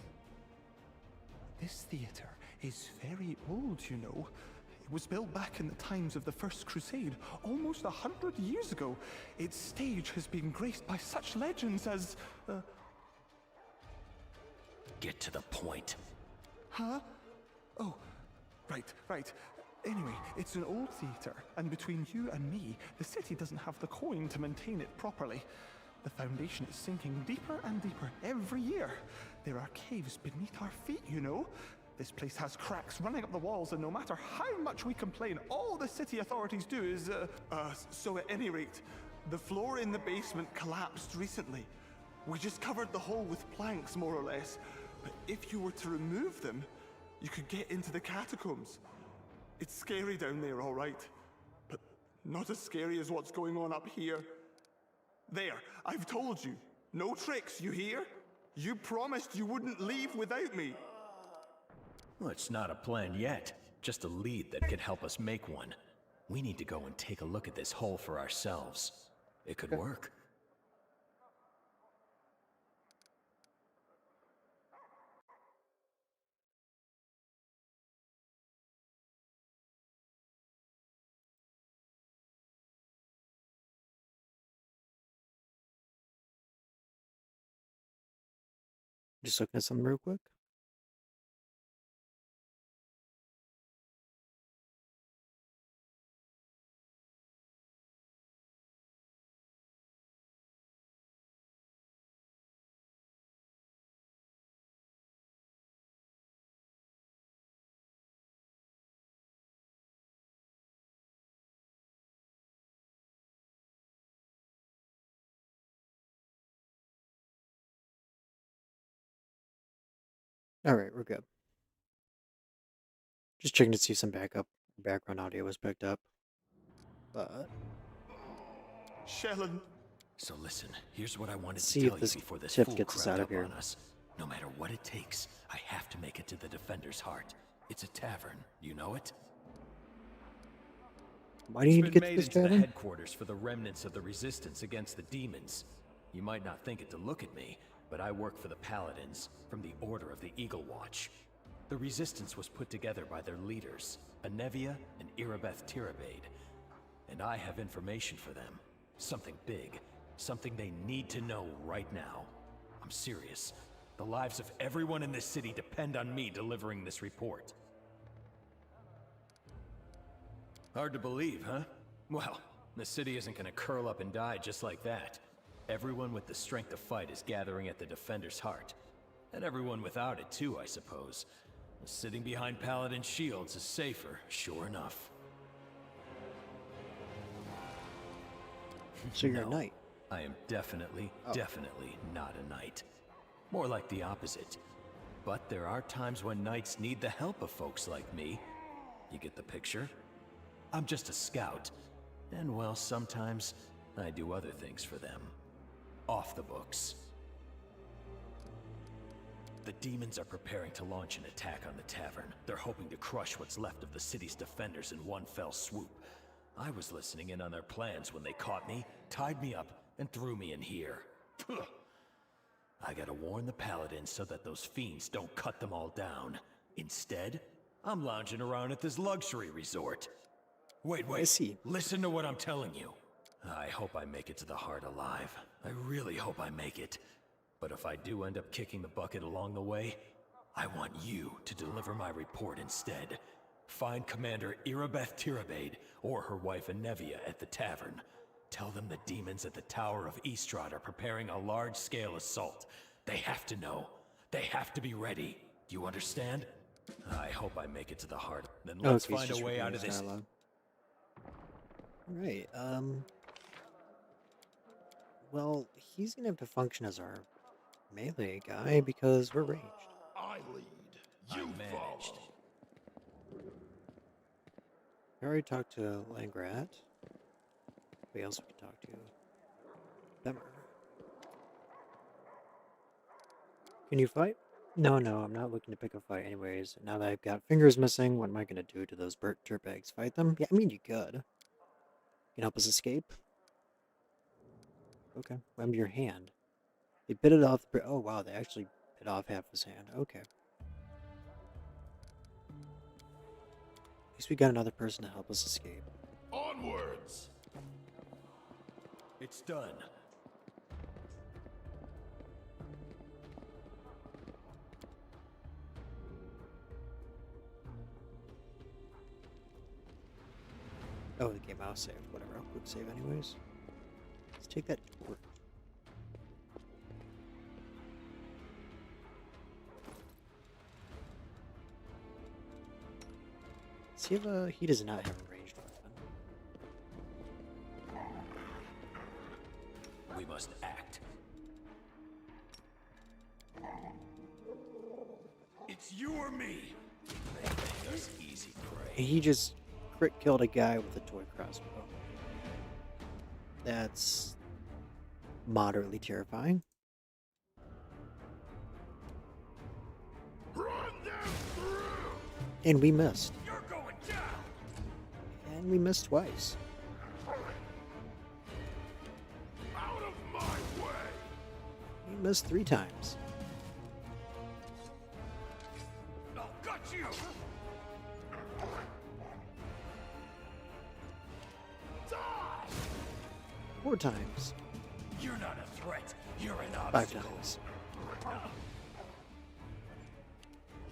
This theater is very old, you know. It was built back in the times of the First Crusade, almost 100 years ago. Its stage has been graced by such legends as... Get to the point. Huh? Oh, right. Anyway, it's an old theater, and between you and me, the city doesn't have the coin to maintain it properly. The foundation is sinking deeper and deeper every year. There are caves beneath our feet, you know. This place has cracks running up the walls, and no matter how much we complain, all the city authorities do is, So at any rate, the floor in the basement collapsed recently. We just covered the hole with planks, more or less. But if you were to remove them, you could get into the catacombs. It's scary down there, all right. But not as scary as what's going on up here. There, I've told you. No tricks, you hear? You promised you wouldn't leave without me. Well, it's not a plan yet, just a lead that could help us make one. We need to go and take a look at this hole for ourselves. It could work. Just looking at something real quick. Alright, we're good. Just checking to see if some background audio was picked up. But Shellen. So listen, here's what I wanted to see tell if you this before this tip fool gets us crept out of up here. on us. No matter what it takes, I have to make it to the Defender's Heart. It's a tavern, you know it? Why do you need to It's get been to made this into the tavern? headquarters for the remnants of the resistance against the demons. You might not think it to look at me, but I work for the Paladins, from the Order of the Eagle Watch. The resistance was put together by their leaders, Anevia and Irabeth Tirabade. And I have information for them. Something big. Something they need to know right now. I'm serious. The lives of everyone in this city depend on me delivering this report. Hard to believe, huh? Well, the city isn't gonna curl up and die just like that. Everyone with the strength to fight is gathering at the Defender's heart. And everyone without it too, I suppose. Sitting behind Paladin shields is safer, sure enough. So you're a No, knight. I am definitely not a knight. More like the opposite. But there are times when knights need the help of folks like me. You get the picture? I'm just a scout. And well, sometimes I do other things for them. Off the books. The demons are preparing to launch an attack on the tavern. They're hoping to crush what's left of the city's defenders in one fell swoop. I was listening in on their plans when they caught me, tied me up, and threw me in here. I gotta warn the paladins so that those fiends don't cut them all down. Instead, I'm lounging around at this luxury resort. Wait, I see. listen to what I'm telling you. I hope I make it to the heart alive. I really hope I make it. But if I do end up kicking the bucket along the way, I want you to deliver my report instead. Find Commander Irabeth Tirabade or her wife Anevia at the tavern. Tell them the demons at the Tower of Estrad are preparing a large-scale assault. They have to know. They have to be ready. Do you understand? I hope I make it to the heart. Then let's Okay, he's find just a way repeating out of his this. dialogue. Right, well, he's gonna have to function as our melee guy because we're ranged. I lead. You managed. follow. I already talked to Langrat. Who else we can talk to? Bemmer. Can you fight? No, I'm not looking to pick a fight anyways. Now that I've got fingers missing, what am I gonna do to those Burt dirtbags? Fight them? Yeah, I mean you could. You can help us escape? Okay. Lend me your hand. They bit it off the... Oh wow, they actually bit off half his hand. Okay. At least we got another person to help us escape. Onwards. It's done. Oh, the game I'll save. Whatever, I'll quick save anyways. Let's take that door. See if he does not have a ranged weapon. We must act. It's you or me. They make us easy prey. He just crit killed a guy with a toy crossbow. That's moderately terrifying. Run them through. And we missed. You're going down. And we missed twice. Out of my way. We missed 3 times. I'll gut you. Die. 4 times. You're not a threat. You're an 5 obstacle. times.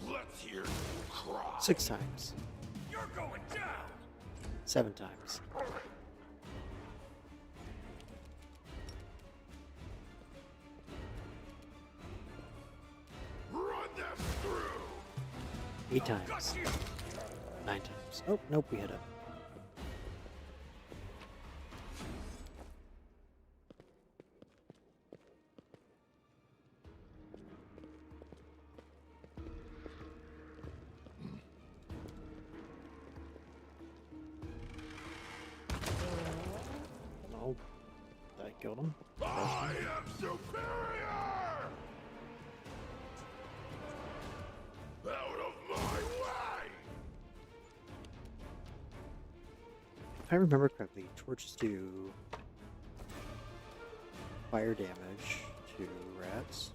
Let's hear you cry. 6 times. You're going down. 7 times. Run them through. 8 times. 9 times. Oh, nope, we hit it. Oh, that killed him. I am superior. Out of my way. If I remember correctly, torches do fire damage to rats.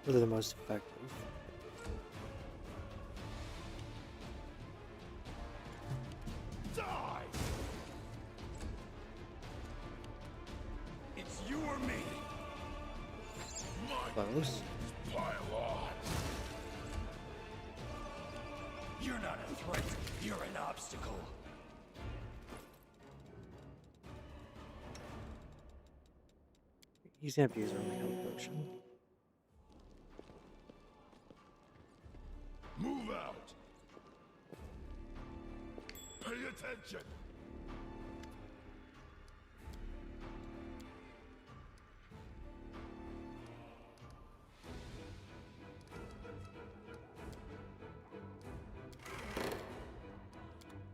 Those are the most effective. Die. It's you or me. Close. Pile on. You're not a threat, you're an obstacle. He's gonna have to use our health potion. Move out. Pay attention.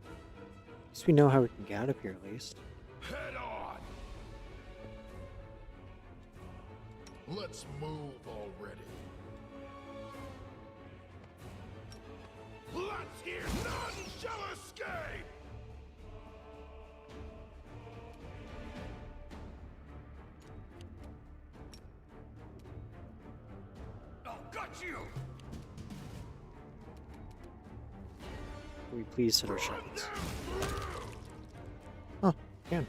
At least we know how we can get out of here, at least. Head on. Let's move already. Let's hear none shall escape. Oh, got you! Can we please hit our shots? Oh, can.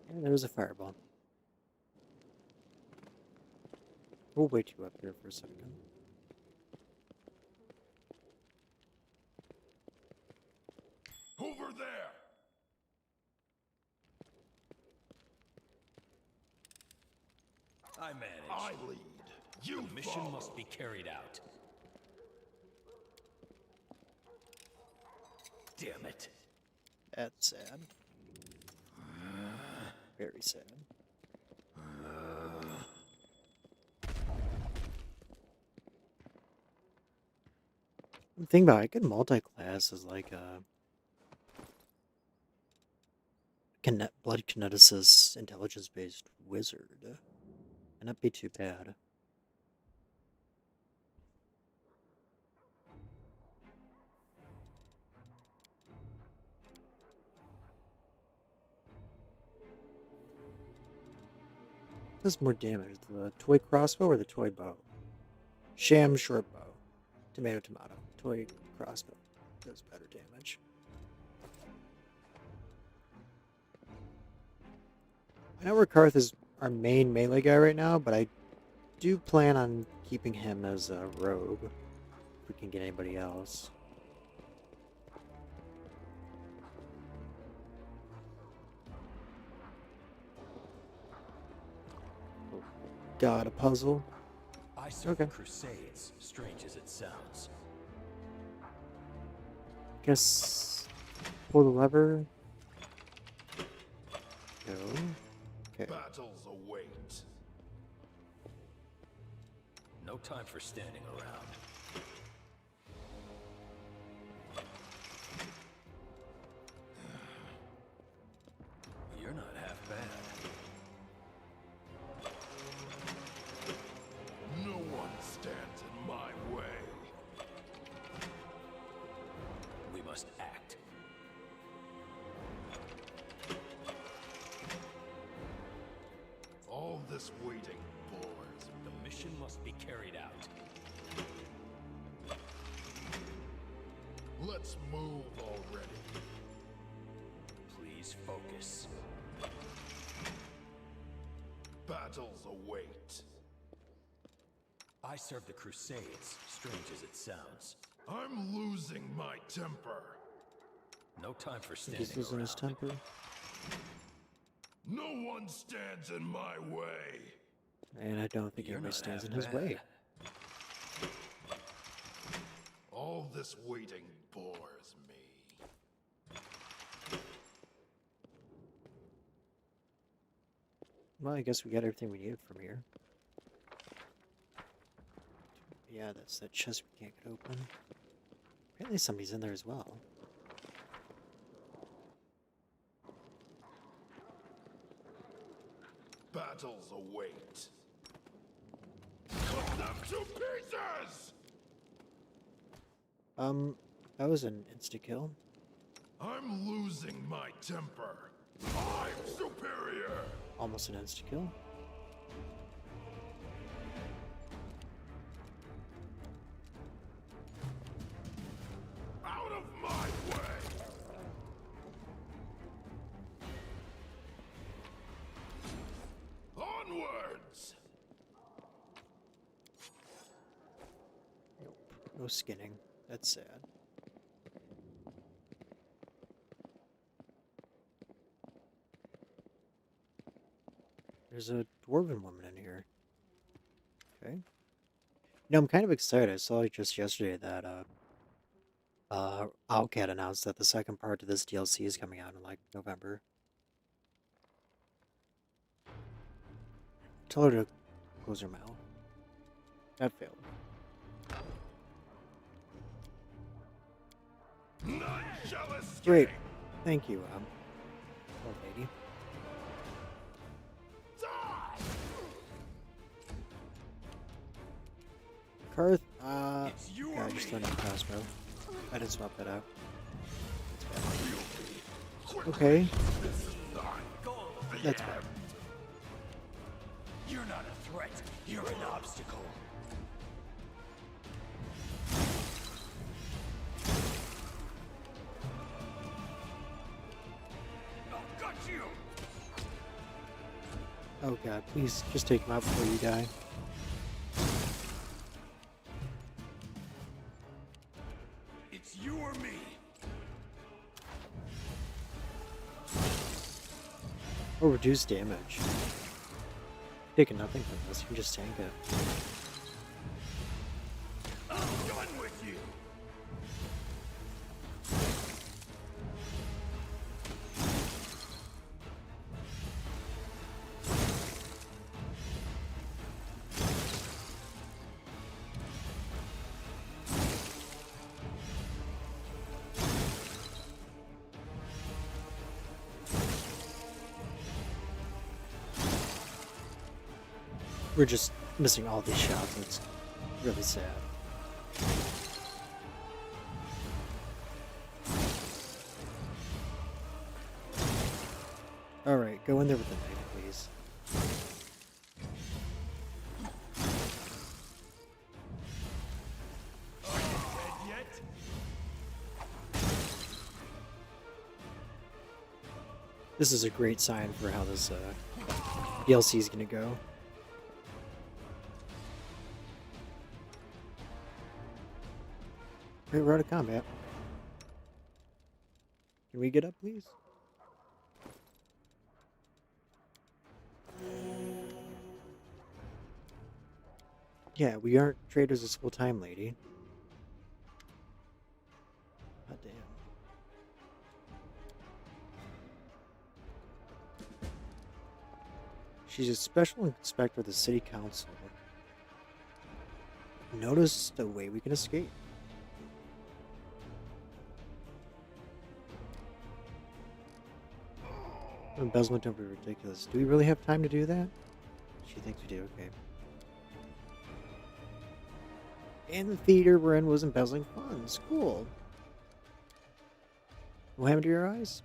And there's a fireball. We'll wait you up here for a second. Over there. I manage. I lead. You The mission follow. must be carried out. Damn it. That's sad. Very sad. The thing about it, I could multi-class as like a blood kineticist, intelligence-based wizard, and that'd be too bad. Does more damage, the toy crossbow or the toy bow? Sham short bow. Tomato tomato. Toy crossbow does better damage. I know Rakarth is our main melee guy right now, but I do plan on keeping him as a rogue if we can get anybody else. Oh, God, a puzzle. I serve Okay. crusades, strange as it sounds. Guess pull the lever. Go. Okay. Battles await. No time for standing around. You're not half bad. No one stands in my way. We must act. All this waiting bores. The mission must be carried out. Let's move already. Please focus. Battles await. I serve the crusades, strange as it sounds. I'm losing my temper. No time for He's standing losing around. his temper. No one stands in my way. And I don't think You're anybody not stands in half his bad. way. All this waiting bores me. Well, I guess we got everything we needed from here. Yeah, that's that chest we can't get open. Apparently somebody's in there as well. Battles await. Cut them to pieces! That was an insta-kill. I'm losing my temper. I'm superior. Almost an insta-kill. No skinning. That's sad. There's a dwarven woman in here. Okay. I'm kind of excited. I saw just yesterday that Outcat announced that the second part to this DLC is coming out in like November. Tell her to close her mouth. That failed. None shall escape. Great. Thank you, old lady. Karth, God, I just learned a crossbow. I didn't swap that out. Okay. That's bad. You're not a threat. You're an obstacle. I've got you. Oh god, please just take him out before you die. It's you or me. Or reduce damage. Taking nothing from this, you can just tank it. I'm done with you. We're just missing all these shots. It's really sad. Alright, go in there with the knife, please. This is a great sign for how this DLC is gonna go. Great, we're out of combat. Can we get up, please? Yeah, we aren't traders this whole time, lady. God damn. She's a special inspector of the city council. Notice the way we can escape. Embezzlement don't be ridiculous. Do we really have time to do that? She thinks we do, okay. And the theater we're in was embezzling funds. Cool. What happened to your eyes?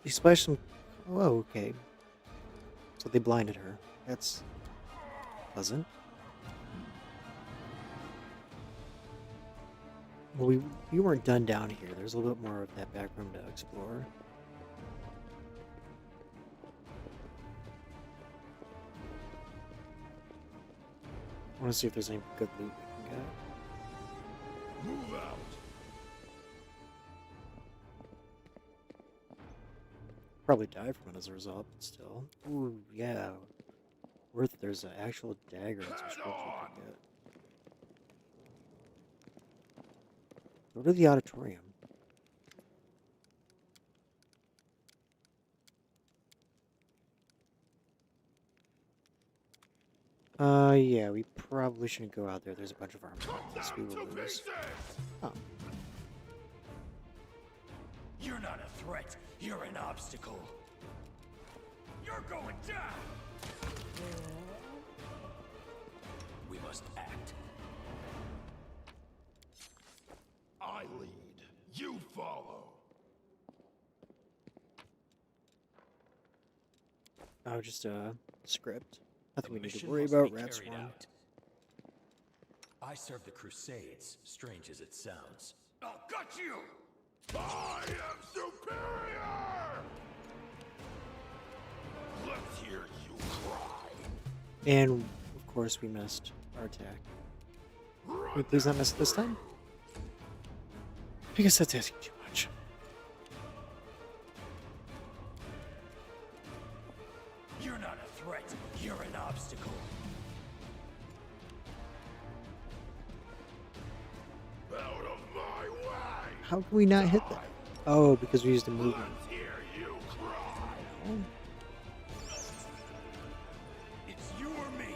You splashed some... Oh, okay. So they blinded her. That's pleasant. Well, we weren't done down here. There's a little bit more of that back room to explore. I want to see if there's any good loot we can get. Move out. Probably die from it as a result, but still. Ooh, yeah. There's an actual dagger and some scrolls we can get. Go to the auditorium. Yeah, we probably shouldn't go out there. There's a bunch of armed guards. We will lose. Oh. You're not a threat. You're an obstacle. You're going down. We must act. I lead. You follow. Oh, just a script. Nothing we need to Mission worry must about. be Rats carried one. out. I serve the Crusades, strange as it sounds. I've got you. I am superior. Let's hear you cry. And of course we missed our attack. Can we please not miss it this time? Because that's asking too much. You're not a threat. You're an obstacle. Out of my way! How can we not hit that? Oh, because we used the movement. Let's hear you cry! Oh. It's you or me.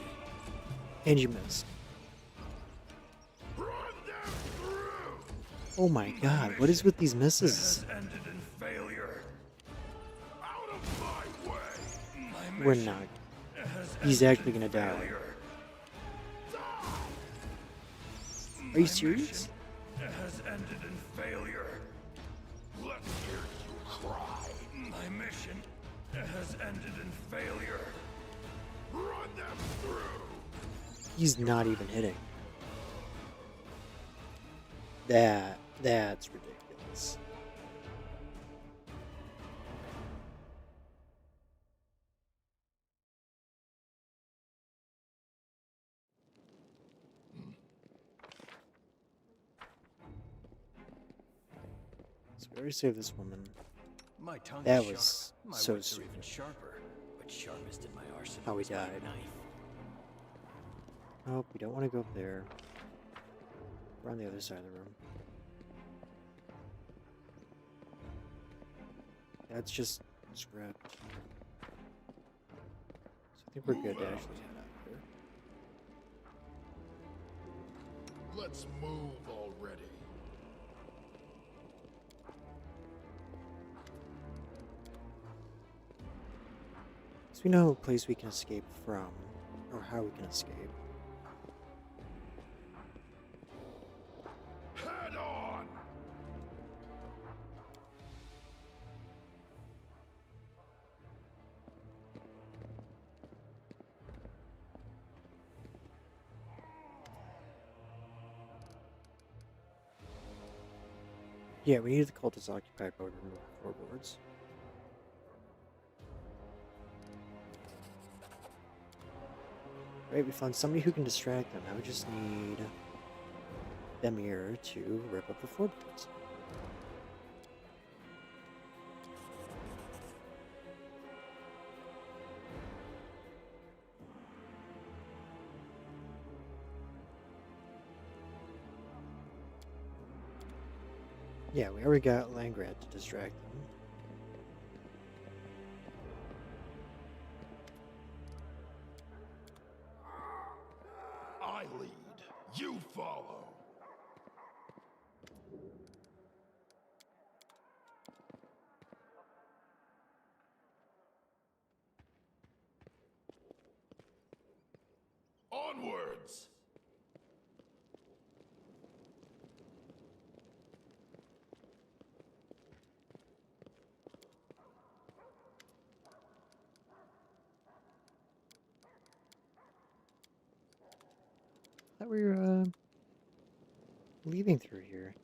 And you missed. Run them through! Oh my god, what is with these misses? Has ended in failure. Out of my way! My We're mission not. has He's ended actually in gonna die. failure. Are you serious? Has ended in failure. Let's hear you cry! My mission has ended in failure. Run them through! He's not even hitting. That's ridiculous. So we already saved this woman. My tongue That is was sharp. My so words are stupid. even sharper, but sharpest in my arsenal How he is my died. knife. Oh, we don't want to go up there. We're on the other side of the room. That's just script. So I think we're good to actually head out here. Let's move already. So we know a place we can escape from, or how we can escape. Head on! Yeah, we need the cultists occupied by remove the floorboards. Right, we found somebody who can distract them. Now we just need them here to rip up the floorboards. Yeah, we already got Langrat to distract them. I lead. You follow. Onwards! I thought we were leaving through here.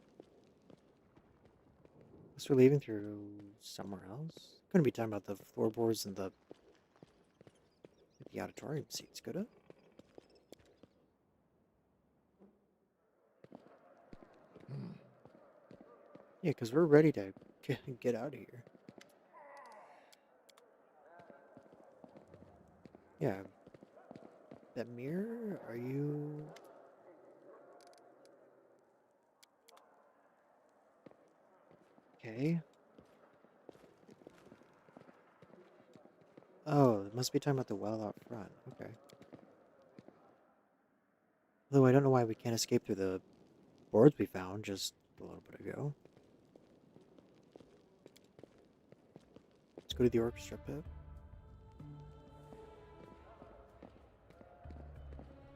Guess we're leaving through somewhere else. Couldn't be talking about the floorboards and the auditorium seats, could it? Yeah, because we're ready to get out of here. Yeah. That mirror? Are you... Okay. Oh, it must be talking about the well out front. Okay. Though I don't know why we can't escape through the boards we found just a little bit ago. Let's go to the orchestra pit.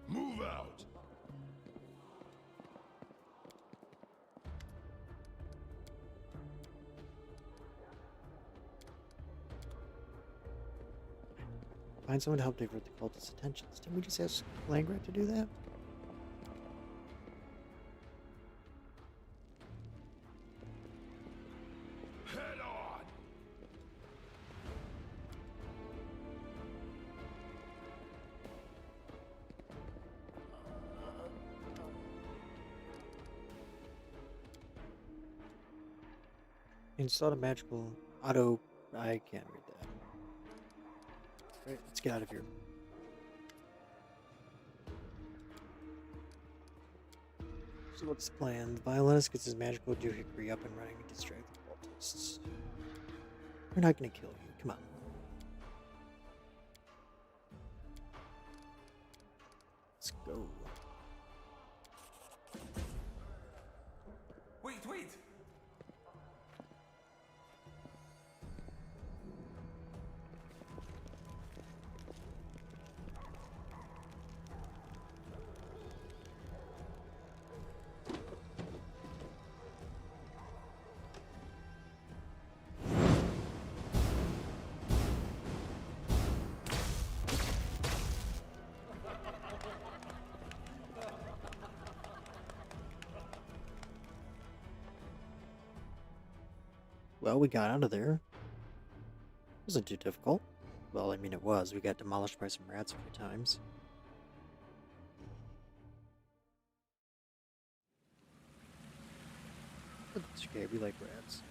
Move out! Find someone to help divert the cultist's attentions. Didn't we just ask Langrat to do that? Head on! Installed a magical auto. I can't read that. Alright, let's get out of here. So what's the plan? The violinist gets his magical Dew Hickory up and running to distract the cultists. We're not gonna kill you. Come on. Let's go. Wait, wait! Well, we got out of there. Wasn't too difficult. Well, I mean it was. We got demolished by some rats a few times. But it's okay, we like rats.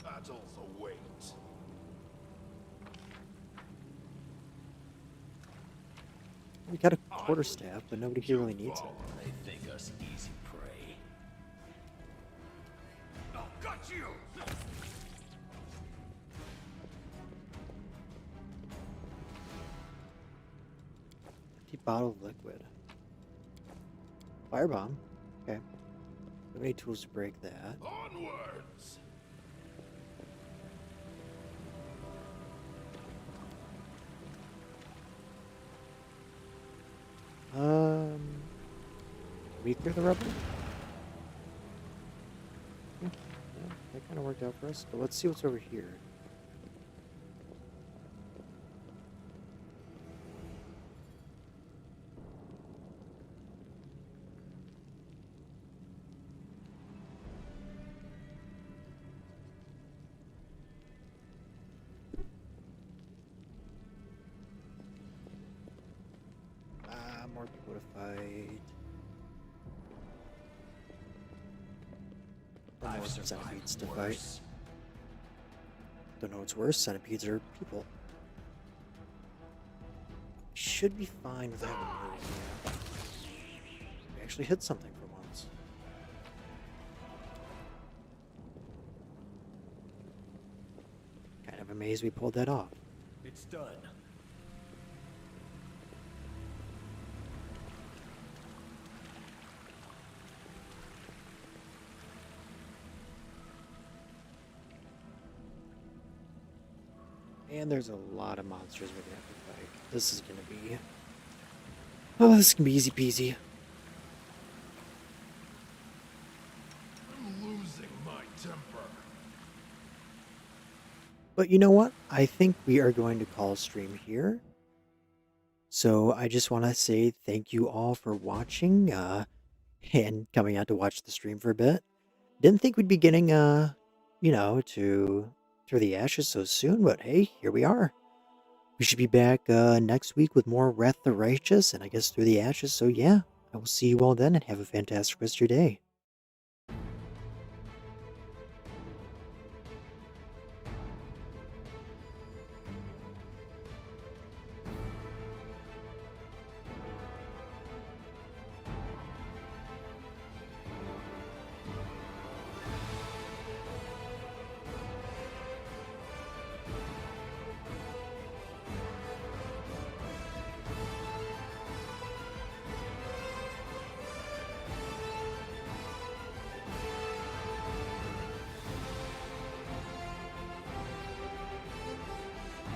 Battles await. We got a quarterstaff, but nobody here really needs it. They think us easy prey. Oh, got you! Empty bottle of liquid. Firebomb. Okay. We have any tools to break that. Onwards! Can we clear the rubble? Yeah, that kind of worked out for us. But let's see what's over here. More people to fight. Or more centipedes to fight. Don't know what's worse, centipedes or people. Should be fine without a move. We actually hit something for once. Kind of amazed we pulled that off. It's done. And there's a lot of monsters we're gonna have to fight. This is gonna be... Oh, this can be easy peasy. I'm losing my temper. But you know what? I think we are going to call stream here. So I just want to say thank you all for watching and coming out to watch the stream for a bit. Didn't think we'd be getting, you know, to Through the Ashes so soon, but hey, here we are. We should be back next week with more Wrath the Righteous and I guess Through the Ashes. So yeah, I will see you all then and have a fantastic rest of your day.